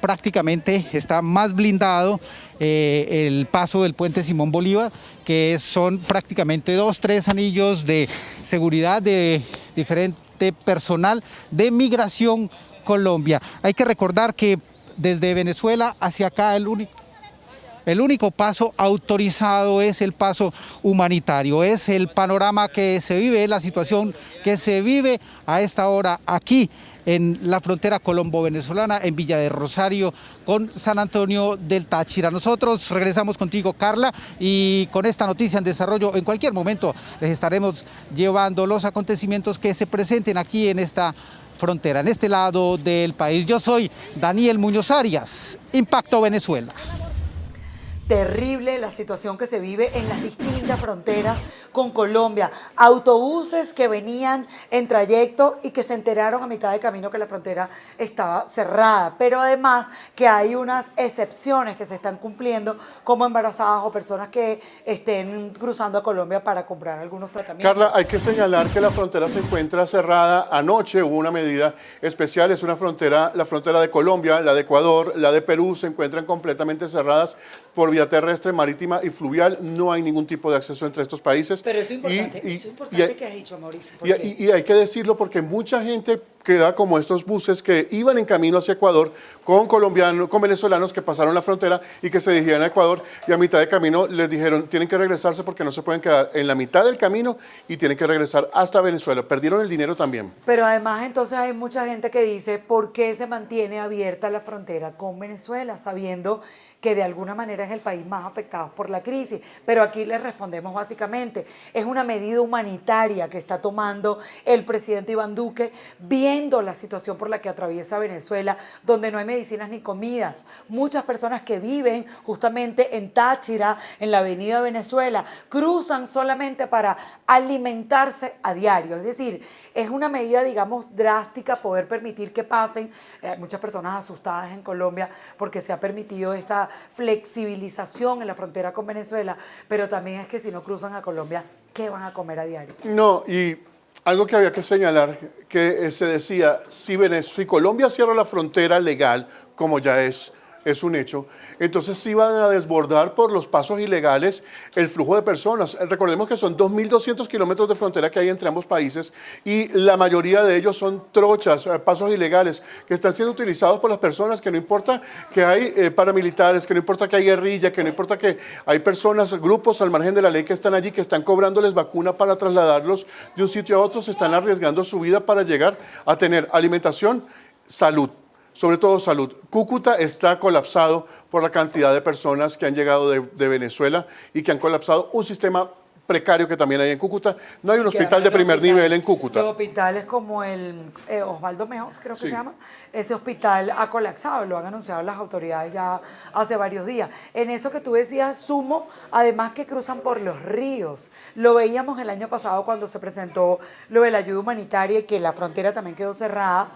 prácticamente está más blindado el paso del puente Simón Bolívar, que son prácticamente 2, 3 anillos de seguridad de diferente personal de Migración Colombia. Hay que recordar que desde Venezuela hacia acá el único paso autorizado es el paso humanitario, es el panorama que se vive, es la situación que se vive a esta hora aquí en la frontera colombo-venezolana, en Villa de Rosario, con San Antonio del Táchira. Nosotros regresamos contigo, Carla, y con esta noticia en desarrollo, en cualquier momento les estaremos llevando los acontecimientos que se presenten aquí en esta frontera, en este lado del país. Yo soy Daniel Muñoz Arias, Impacto Venezuela. Terrible la situación que se vive en las distintas fronteras con Colombia. Autobuses que venían en trayecto y que se enteraron a mitad de camino que la frontera estaba cerrada. Pero además que hay unas excepciones que se están cumpliendo, como embarazadas o personas que estén cruzando a Colombia para comprar algunos tratamientos. Carla, hay que señalar que la frontera se encuentra cerrada. Anoche hubo una medida especial, es una frontera, la frontera de Colombia, la de Ecuador, la de Perú, se encuentran completamente cerradas por vía terrestre, marítima y fluvial. No hay ningún tipo de acceso entre estos países. Pero eso es importante, que has dicho, Mauricio. Y hay que decirlo porque mucha gente queda como estos buses que iban en camino hacia Ecuador con colombianos, con venezolanos que pasaron la frontera y que se dirigían a Ecuador, y a mitad de camino les dijeron tienen que regresarse porque no se pueden quedar en la mitad del camino y tienen que regresar hasta Venezuela. Perdieron el dinero también. Pero además entonces hay mucha gente que dice ¿por qué se mantiene abierta la frontera con Venezuela sabiendo que de alguna manera es el país más afectado por la crisis? Pero aquí les respondemos básicamente, es una medida humanitaria que está tomando el presidente Iván Duque, viendo la situación por la que atraviesa Venezuela, donde no hay medicinas ni comidas. Muchas personas que viven justamente en Táchira, en la avenida Venezuela, cruzan solamente para alimentarse a diario. Es decir, es una medida, digamos, drástica poder permitir que pasen. Muchas personas asustadas en Colombia porque se ha permitido esta flexibilización en la frontera con Venezuela, pero también es que si no cruzan a Colombia, ¿qué van a comer a diario? No, y algo que había que señalar, que se decía, si Colombia cierra la frontera legal, como ya es un hecho, entonces sí van a desbordar por los pasos ilegales el flujo de personas. Recordemos que son 2.200 kilómetros de frontera que hay entre ambos países y la mayoría de ellos son trochas, pasos ilegales que están siendo utilizados por las personas, que no importa que hay paramilitares, que no importa que hay guerrilla, que no importa que hay personas, grupos al margen de la ley que están allí, que están cobrándoles vacuna para trasladarlos de un sitio a otro, se están arriesgando su vida para llegar a tener alimentación, salud. Sobre todo salud. Cúcuta está colapsado por la cantidad de personas que han llegado de Venezuela y que han colapsado un sistema precario que también hay en Cúcuta. No hay un Que hospital de primer nivel en Cúcuta. Los hospitales como el Osvaldo Mejos, creo que Sí. se llama, ese hospital ha colapsado, lo han anunciado las autoridades ya hace varios días. En eso que tú decías, sumo, además que cruzan por los ríos. Lo veíamos el año pasado cuando se presentó lo de la ayuda humanitaria y que la frontera también quedó cerrada.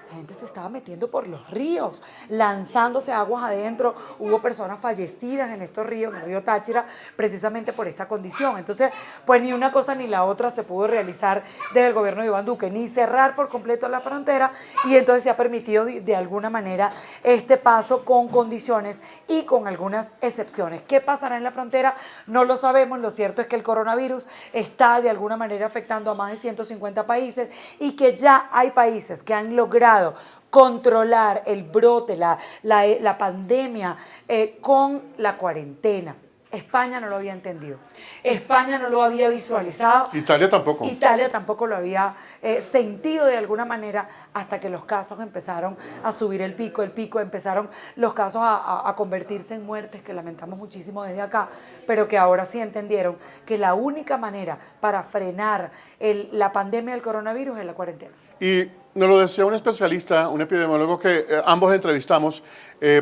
La gente se estaba metiendo por los ríos, lanzándose aguas adentro. Hubo personas fallecidas en estos ríos, en el río Táchira, precisamente por esta condición. Entonces, pues ni una cosa ni la otra se pudo realizar desde el gobierno de Iván Duque, ni cerrar por completo la frontera, y entonces se ha permitido de alguna manera este paso con condiciones y con algunas excepciones. ¿Qué pasará en la frontera? No lo sabemos. Lo cierto es que el coronavirus está de alguna manera afectando a más de 150 países y que ya hay países que han logrado controlar el brote, la pandemia con la cuarentena. España no lo había entendido. España no lo había visualizado. Italia tampoco. Italia tampoco lo había sentido de alguna manera hasta que los casos empezaron a subir el pico, empezaron los casos a convertirse en muertes, que lamentamos muchísimo desde acá, pero que ahora sí entendieron que la única manera para frenar la pandemia del coronavirus es la cuarentena. Y nos lo decía un especialista, un epidemiólogo que ambos entrevistamos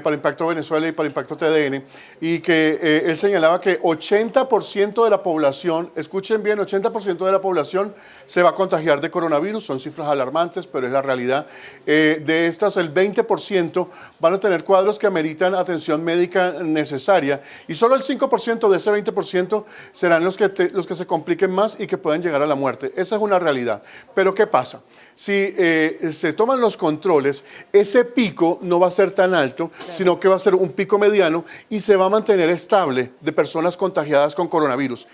para Impacto Venezuela y para Impacto TDN, y que él señalaba que 80% de la población, escuchen bien, 80% de la población se va a contagiar de coronavirus. Son cifras alarmantes, pero es la realidad. De estas, el 20% van a tener cuadros que ameritan atención médica necesaria, y solo el 5% de ese 20% serán los que se compliquen más y que puedan llegar a la muerte. Esa es una realidad. Pero ¿qué pasa? Si se toman los controles, ese pico no va a ser tan alto, sino que va a ser un pico mediano y se va a mantener estable de personas contagiadas con coronavirus.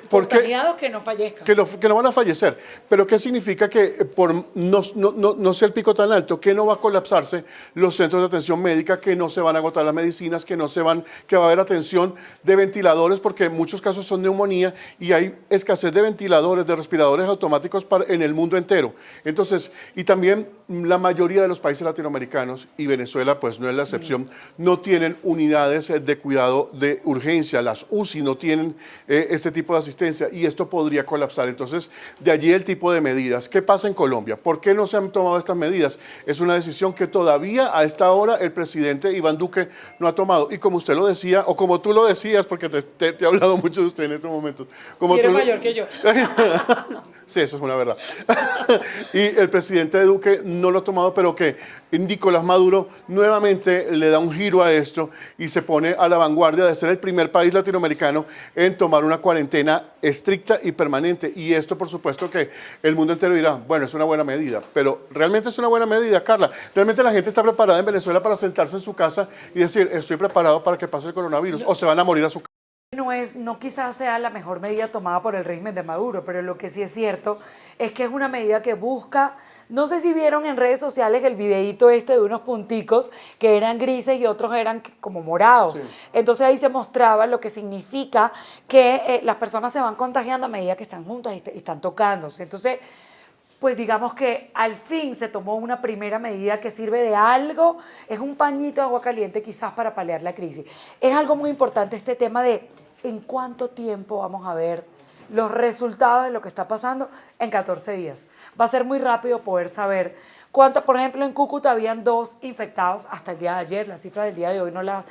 Contagiados que no fallezcan. Que no van a fallecer. Pero ¿qué significa que por no sea el pico tan alto, que no va a colapsarse los centros de atención médica, que no se van a agotar las medicinas, que va a haber atención de ventiladores, porque en muchos casos son neumonía y hay escasez de ventiladores, de respiradores automáticos en el mundo entero? Entonces, y también la mayoría de los países latinoamericanos, y Venezuela pues no es la excepción, no tienen unidades de cuidado de urgencia. Las UCI no tienen este tipo de asistencia, y esto podría colapsar. Entonces, de allí el tipo de medidas. ¿Qué pasa en Colombia? ¿Por qué no se han tomado estas medidas? Es una decisión que todavía a esta hora el presidente Iván Duque no ha tomado. Y como usted lo decía, o como tú lo decías, porque te he hablado mucho de usted en estos momentos. Y eres mayor que yo. Sí, eso es una verdad. Y el presidente Duque no lo ha tomado, pero que Nicolás Maduro nuevamente le da un giro a esto y se pone a la vanguardia de ser el primer país latinoamericano en tomar una cuarentena estricta y permanente. Y esto, por supuesto, que el mundo entero dirá, bueno, es una buena medida. Pero ¿realmente es una buena medida, Carla? ¿Realmente la gente está preparada en Venezuela para sentarse en su casa y decir, estoy preparado para que pase el coronavirus? ¿O se van a morir a su casa? No quizás sea la mejor medida tomada por el régimen de Maduro, pero lo que sí es cierto es que es una medida que busca, no sé si vieron en redes sociales el videíto de unos punticos que eran grises y otros eran como morados. Sí. Entonces ahí se mostraba lo que significa que las personas se van contagiando a medida que están juntas y están tocándose. Entonces, pues digamos que al fin se tomó una primera medida que sirve de algo, es un pañito de agua caliente quizás para paliar la crisis. Es algo muy importante este tema de en cuánto tiempo vamos a ver los resultados de lo que está pasando en 14 días. Va a ser muy rápido poder saber cuántas, por ejemplo, en Cúcuta habían 2 infectados hasta el día de ayer. Las cifras del día de hoy no las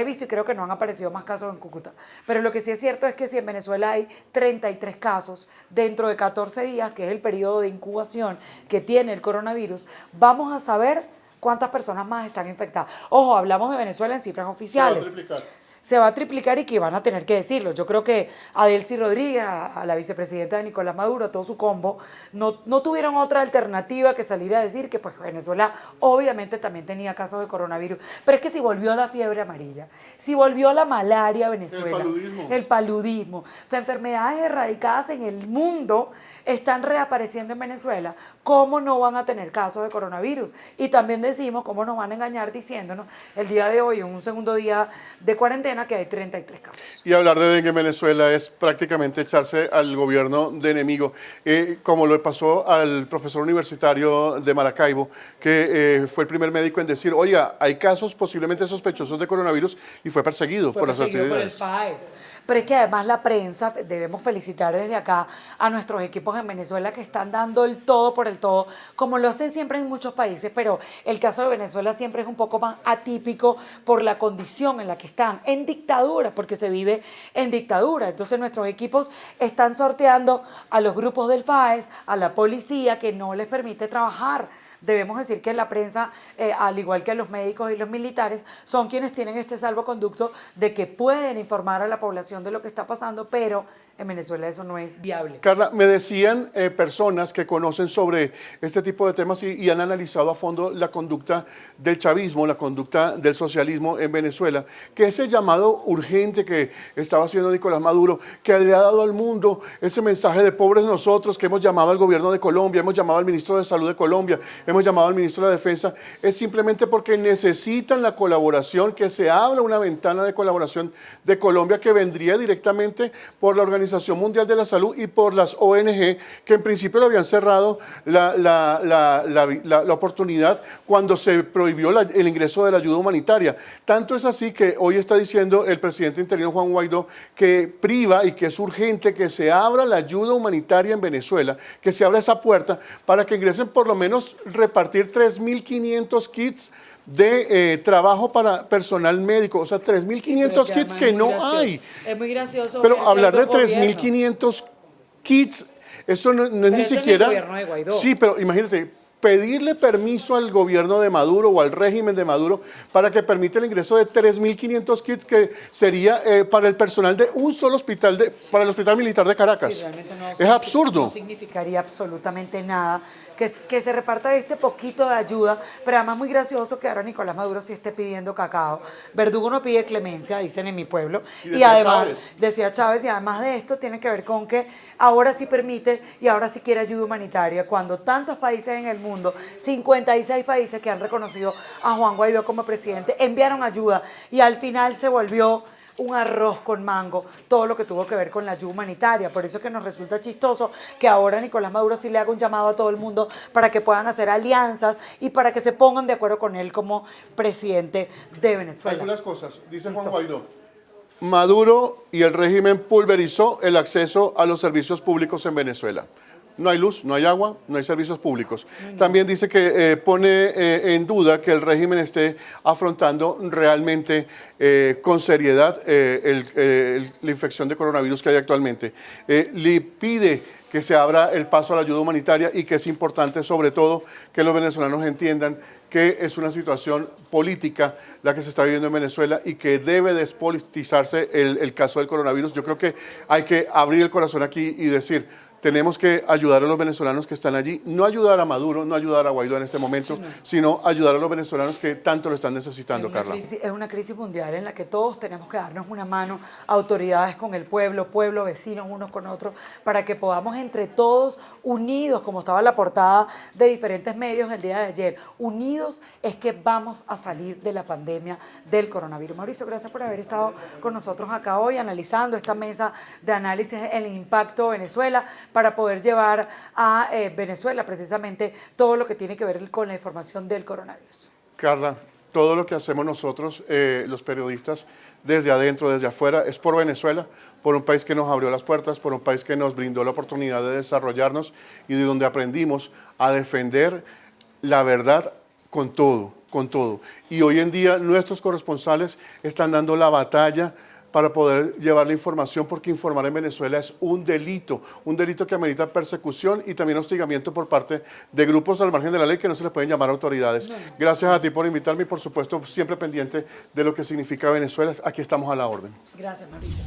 he visto y creo que no han aparecido más casos en Cúcuta. Pero lo que sí es cierto es que si en Venezuela hay 33 casos dentro de 14 días, que es el periodo de incubación que tiene el coronavirus, vamos a saber cuántas personas más están infectadas. Ojo, hablamos de Venezuela en cifras oficiales. Se va a triplicar y que van a tener que decirlo. Yo creo que a Delcy Rodríguez, a la vicepresidenta de Nicolás Maduro, a todo su combo, no tuvieron otra alternativa que salir a decir que pues Venezuela obviamente también tenía casos de coronavirus. Pero es que si volvió la fiebre amarilla, si volvió la malaria a Venezuela, el paludismo, o sea, enfermedades erradicadas en el mundo están reapareciendo en Venezuela, ¿cómo no van a tener casos de coronavirus? Y también decimos, ¿cómo nos van a engañar diciéndonos el día de hoy, en un segundo día de cuarentena, que hay 33 casos? Y hablar de dengue en Venezuela es prácticamente echarse al gobierno de enemigo, como le pasó al profesor universitario de Maracaibo, que fue el primer médico en decir, oiga, hay casos posiblemente sospechosos de coronavirus, y fue perseguido por las autoridades. Por el FAES. pero es que además la prensa, debemos felicitar desde acá a nuestros equipos en Venezuela que están dando el todo por el todo, como lo hacen siempre en muchos países, pero el caso de Venezuela siempre es un poco más atípico por la condición en la que están, en dictadura, porque se vive en dictadura. Entonces nuestros equipos están sorteando a los grupos del FAES, a la policía, que no les permite trabajar. Debemos decir que la prensa, al igual que los médicos y los militares, son quienes tienen este salvoconducto de que pueden informar a la población de lo que está pasando, pero en Venezuela eso no es viable. Carla, me decían personas que conocen sobre este tipo de temas y han analizado a fondo la conducta del chavismo, la conducta del socialismo en Venezuela, que ese llamado urgente que estaba haciendo Nicolás Maduro, que le ha dado al mundo ese mensaje de pobres nosotros, que hemos llamado al gobierno de Colombia, hemos llamado al ministro de Salud de Colombia, hemos llamado al ministro de Defensa, es simplemente porque necesitan la colaboración, que se abra una ventana de colaboración de Colombia que vendría directamente por la Organización Mundial de la Salud y por las ONG, que en principio le habían cerrado la oportunidad cuando se prohibió el ingreso de la ayuda humanitaria. Tanto es así que hoy está diciendo el presidente interino Juan Guaidó que priva y que es urgente que se abra la ayuda humanitaria en Venezuela, que se abra esa puerta para que ingresen por lo menos repartir 3.500 kits de trabajo para personal médico, o sea, 3.500 kits que no hay. Es muy gracioso. Pero hablar de 3.500 kits, eso no es ni siquiera... El gobierno de Guaidó. Sí, pero imagínate, pedirle permiso al gobierno de Maduro o al régimen de Maduro para que permita el ingreso de 3.500 kits, que sería para el personal de un solo hospital, para el Hospital Militar de Caracas. Sí, realmente no, es absurdo. No significaría absolutamente nada que se reparta este poquito de ayuda, pero además muy gracioso que ahora Nicolás Maduro sí esté pidiendo cacao. Verdugo no pide clemencia, dicen en mi pueblo. Y además, decía Chávez, y además de esto tiene que ver con que ahora sí permite y ahora sí quiere ayuda humanitaria, cuando tantos países en el mundo, 56 países que han reconocido a Juan Guaidó como presidente, enviaron ayuda y al final se volvió un arroz con mango, todo lo que tuvo que ver con la ayuda humanitaria. Por eso es que nos resulta chistoso que ahora Nicolás Maduro sí le haga un llamado a todo el mundo para que puedan hacer alianzas y para que se pongan de acuerdo con él como presidente de Venezuela. Algunas cosas, dice Juan Guaidó. Maduro y el régimen pulverizó el acceso a los servicios públicos en Venezuela. No hay luz, no hay agua, no hay servicios públicos. También dice que pone en duda que el régimen esté afrontando realmente con seriedad la infección de coronavirus que hay actualmente. Le pide que se abra el paso a la ayuda humanitaria y que es importante, sobre todo, que los venezolanos entiendan que es una situación política la que se está viviendo en Venezuela y que debe despolitizarse el caso del coronavirus. Yo creo que hay que abrir el corazón aquí y decir: tenemos que ayudar a los venezolanos que están allí, no ayudar a Maduro, no ayudar a Guaidó en este momento, sino ayudar a los venezolanos que tanto lo están necesitando, Carla. Es una crisis mundial en la que todos tenemos que darnos una mano, autoridades con el pueblo, vecinos unos con otros, para que podamos entre todos, unidos, como estaba la portada de diferentes medios el día de ayer, unidos es que vamos a salir de la pandemia del coronavirus. Mauricio, gracias por haber estado con nosotros acá hoy, analizando esta mesa de análisis en el impacto Venezuela, para poder llevar a Venezuela precisamente todo lo que tiene que ver con la información del coronavirus. Carla, todo lo que hacemos nosotros, los periodistas, desde adentro, desde afuera, es por Venezuela, por un país que nos abrió las puertas, por un país que nos brindó la oportunidad de desarrollarnos y de donde aprendimos a defender la verdad con todo, con todo. Y hoy en día nuestros corresponsales están dando la batalla para poder llevar la información, porque informar en Venezuela es un delito que amerita persecución y también hostigamiento por parte de grupos al margen de la ley que no se les pueden llamar autoridades. Gracias a ti por invitarme y por supuesto siempre pendiente de lo que significa Venezuela. Aquí estamos a la orden. Gracias, Mauricio.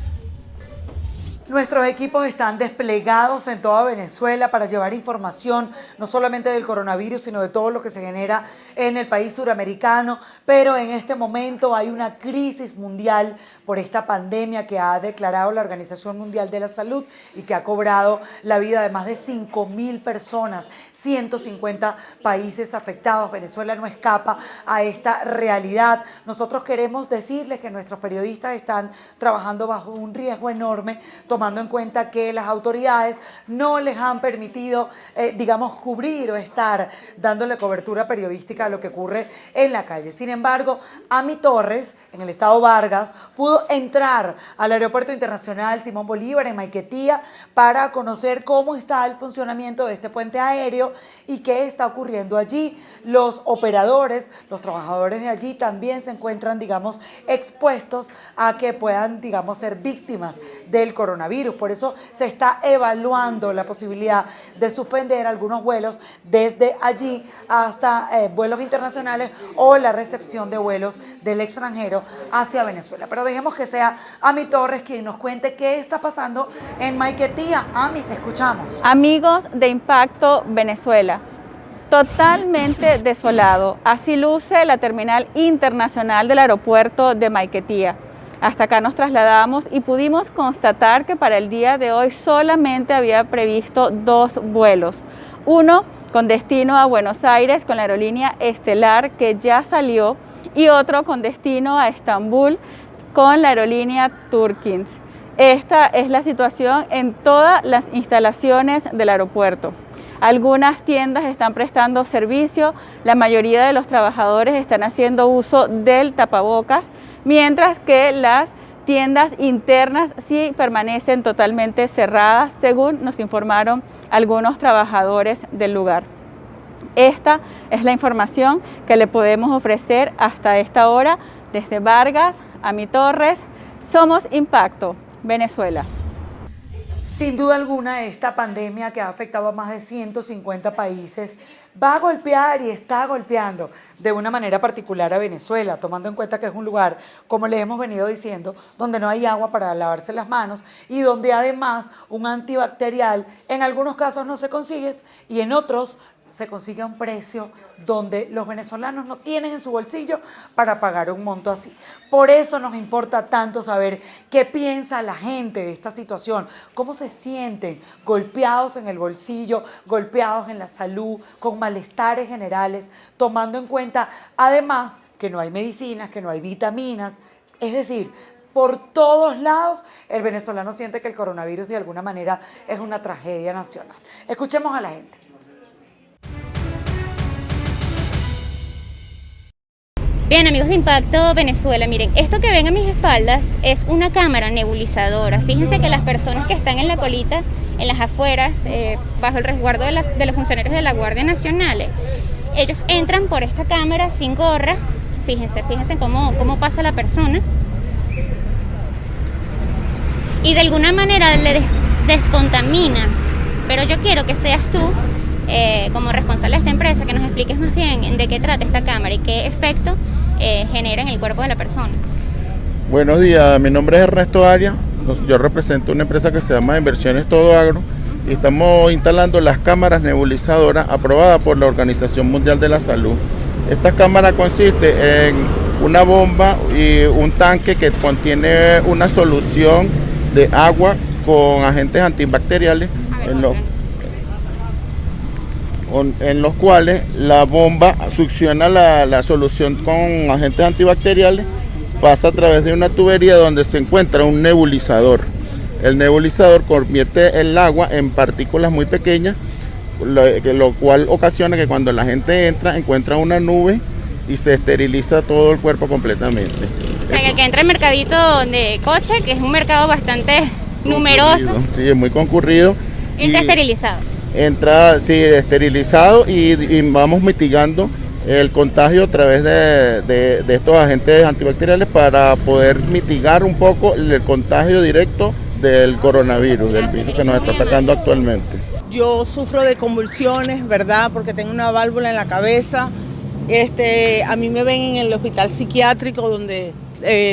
Nuestros equipos están desplegados en toda Venezuela para llevar información, no solamente del coronavirus, sino de todo lo que se genera en el país suramericano. Pero en este momento hay una crisis mundial por esta pandemia que ha declarado la Organización Mundial de la Salud y que ha cobrado la vida de más de 5.000 personas, 150 países afectados. Venezuela no escapa a esta realidad. Nosotros queremos decirles que nuestros periodistas están trabajando bajo un riesgo enorme, tomando en cuenta que las autoridades no les han permitido, digamos, cubrir o estar dándole cobertura periodística a lo que ocurre en la calle. Sin embargo, Ami Torres, en el estado Vargas, pudo entrar al Aeropuerto Internacional Simón Bolívar en Maiquetía para conocer cómo está el funcionamiento de este puente aéreo y qué está ocurriendo allí. Los operadores, los trabajadores de allí también se encuentran, digamos, expuestos a que puedan, digamos, ser víctimas del coronavirus. Por eso se está evaluando la posibilidad de suspender algunos vuelos desde allí hasta vuelos internacionales o la recepción de vuelos del extranjero hacia Venezuela. Pero dejemos que sea Ami Torres quien nos cuente qué está pasando en Maiquetía. Ami, te escuchamos. Amigos de Impacto Venezuela, totalmente desolado. Así luce la terminal internacional del aeropuerto de Maiquetía. Hasta acá nos trasladamos y pudimos constatar que para el día de hoy solamente había previsto 2 vuelos. Uno con destino a Buenos Aires con la aerolínea Estelar, que ya salió, y otro con destino a Estambul con la aerolínea Turkins. Esta es la situación en todas las instalaciones del aeropuerto. Algunas tiendas están prestando servicio, la mayoría de los trabajadores están haciendo uso del tapabocas, mientras que las tiendas internas sí permanecen totalmente cerradas, según nos informaron algunos trabajadores del lugar. Esta es la información que le podemos ofrecer hasta esta hora desde Vargas. Ami Torres, Somos Impacto, Venezuela. Sin duda alguna, esta pandemia que ha afectado a más de 150 países va a golpear y está golpeando de una manera particular a Venezuela, tomando en cuenta que es un lugar, como le hemos venido diciendo, donde no hay agua para lavarse las manos y donde además un antibacterial en algunos casos no se consigue y en otros se consigue a un precio donde los venezolanos no tienen en su bolsillo para pagar un monto así. Por eso nos importa tanto saber qué piensa la gente de esta situación, cómo se sienten golpeados en el bolsillo, golpeados en la salud, con malestares generales, tomando en cuenta además que no hay medicinas, que no hay vitaminas, es decir, por todos lados el venezolano siente que el coronavirus de alguna manera es una tragedia nacional. Escuchemos a la gente. Bien, amigos de Impacto Venezuela, miren, esto que ven a mis espaldas es una cámara nebulizadora. Fíjense que las personas que están en la colita, en las afueras, bajo el resguardo de los funcionarios de la Guardia Nacional, ellos entran por esta cámara sin gorra. Fíjense cómo pasa la persona. Y de alguna manera le descontamina. Pero yo quiero que seas tú, como responsable de esta empresa, que nos expliques más bien de qué trata esta cámara y qué efecto genera en el cuerpo de la persona. Buenos días, mi nombre es Ernesto Arias, yo represento una empresa que se llama Inversiones Todo Agro y estamos instalando las cámaras nebulizadoras aprobadas por la Organización Mundial de la Salud. Esta cámara consiste en una bomba y un tanque que contiene una solución de agua con agentes antibacteriales en los cuales la bomba succiona la solución con agentes antibacteriales, pasa a través de una tubería donde se encuentra un nebulizador. El nebulizador convierte el agua en partículas muy pequeñas, lo cual ocasiona que cuando la gente encuentra una nube y se esteriliza todo el cuerpo completamente. O sea, que entra el mercadito de Coche, que es un mercado bastante numeroso. Sí, es muy concurrido. Entra esterilizado. Entra, sí, esterilizado y vamos mitigando el contagio a través de estos agentes antibacteriales para poder mitigar un poco el contagio directo del coronavirus, del virus que nos está atacando actualmente. Yo sufro de convulsiones, ¿verdad? Porque tengo una válvula en la cabeza. A mí me ven en el hospital psiquiátrico donde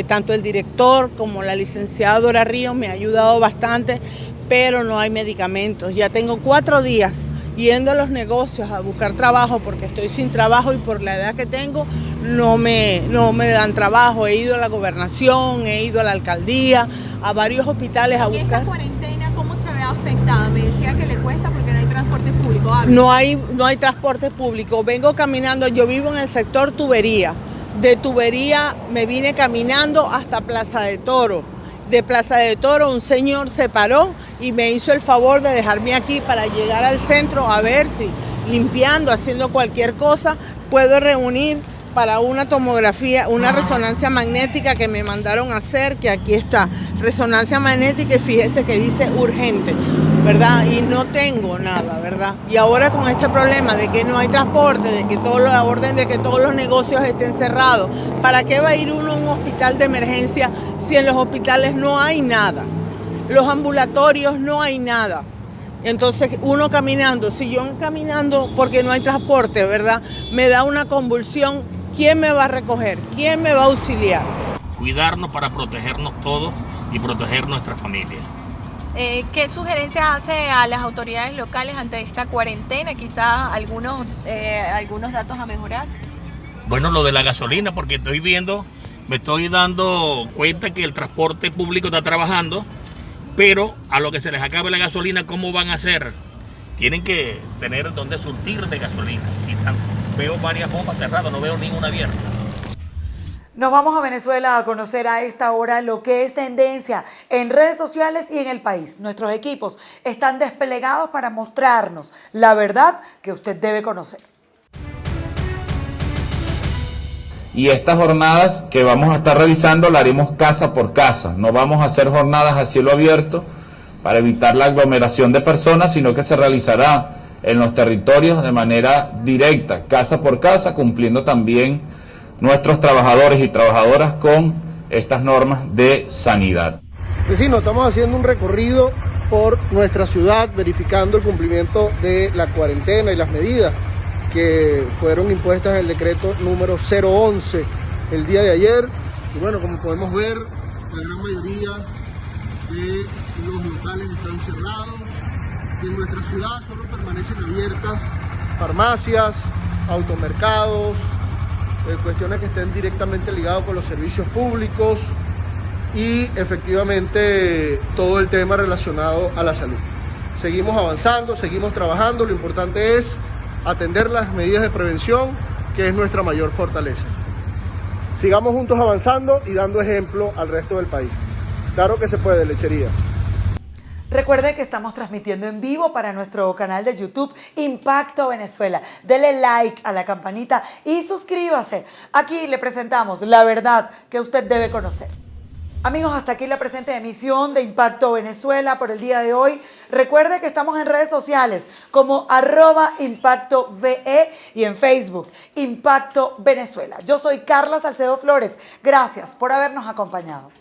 tanto el director como la licenciada Dora Ríos me ha ayudado bastante, pero no hay medicamentos. Ya tengo 4 días yendo a los negocios a buscar trabajo porque estoy sin trabajo y por la edad que tengo no me dan trabajo. He ido a la gobernación, he ido a la alcaldía, a varios hospitales a buscar. ¿Esta cuarentena cómo se ve afectada? Me decía que le cuesta porque no hay transporte público. No hay transporte público. Vengo caminando, yo vivo en el sector Tubería. De Tubería me vine caminando hasta Plaza de Toro. de Plaza de Toro, un señor se paró y me hizo el favor de dejarme aquí para llegar al centro a ver si limpiando, haciendo cualquier cosa, puedo reunir para una tomografía, una resonancia magnética que me mandaron a hacer, que aquí está, resonancia magnética, y fíjese que dice urgente, ¿verdad? Y no tengo nada, ¿verdad? Y ahora con este problema de que no hay transporte, de que la orden de que todos los negocios estén cerrados, ¿para qué va a ir uno a un hospital de emergencia si en los hospitales no hay nada? Los ambulatorios no hay nada. Entonces uno caminando, si yo caminando porque no hay transporte, ¿verdad? Me da una convulsión. ¿Quién me va a recoger? ¿Quién me va a auxiliar? Cuidarnos para protegernos todos y proteger nuestra familia. ¿Qué sugerencias hace a las autoridades locales ante esta cuarentena? Quizás algunos datos a mejorar. Bueno, lo de la gasolina, porque me estoy dando cuenta que el transporte público está trabajando, pero a lo que se les acabe la gasolina, ¿cómo van a hacer? Tienen que tener donde surtir de gasolina. Veo varias bombas cerradas, no veo ninguna abierta. Nos vamos a Venezuela a conocer a esta hora lo que es tendencia en redes sociales y en el país. Nuestros equipos están desplegados para mostrarnos la verdad que usted debe conocer. Y estas jornadas que vamos a estar realizando las haremos casa por casa. No vamos a hacer jornadas a cielo abierto para evitar la aglomeración de personas, sino que se realizará en los territorios de manera directa, casa por casa, cumpliendo también nuestros trabajadores y trabajadoras con estas normas de sanidad. Vecinos, estamos haciendo un recorrido por nuestra ciudad, verificando el cumplimiento de la cuarentena y las medidas que fueron impuestas en el decreto número 011 el día de ayer. Y bueno, como podemos ver, la gran mayoría de los locales están cerrados. En nuestra ciudad solo permanecen abiertas farmacias, automercados, cuestiones que estén directamente ligadas con los servicios públicos y efectivamente todo el tema relacionado a la salud. Seguimos avanzando, seguimos trabajando, lo importante es atender las medidas de prevención, que es nuestra mayor fortaleza. Sigamos juntos avanzando y dando ejemplo al resto del país. Claro que se puede, Lechería. Recuerde que estamos transmitiendo en vivo para nuestro canal de YouTube Impacto Venezuela. Dele like a la campanita y suscríbase. Aquí le presentamos la verdad que usted debe conocer. Amigos, hasta aquí la presente emisión de Impacto Venezuela por el día de hoy. Recuerde que estamos en redes sociales como @ImpactoVE y en Facebook Impacto Venezuela. Yo soy Carla Salcedo Flores. Gracias por habernos acompañado.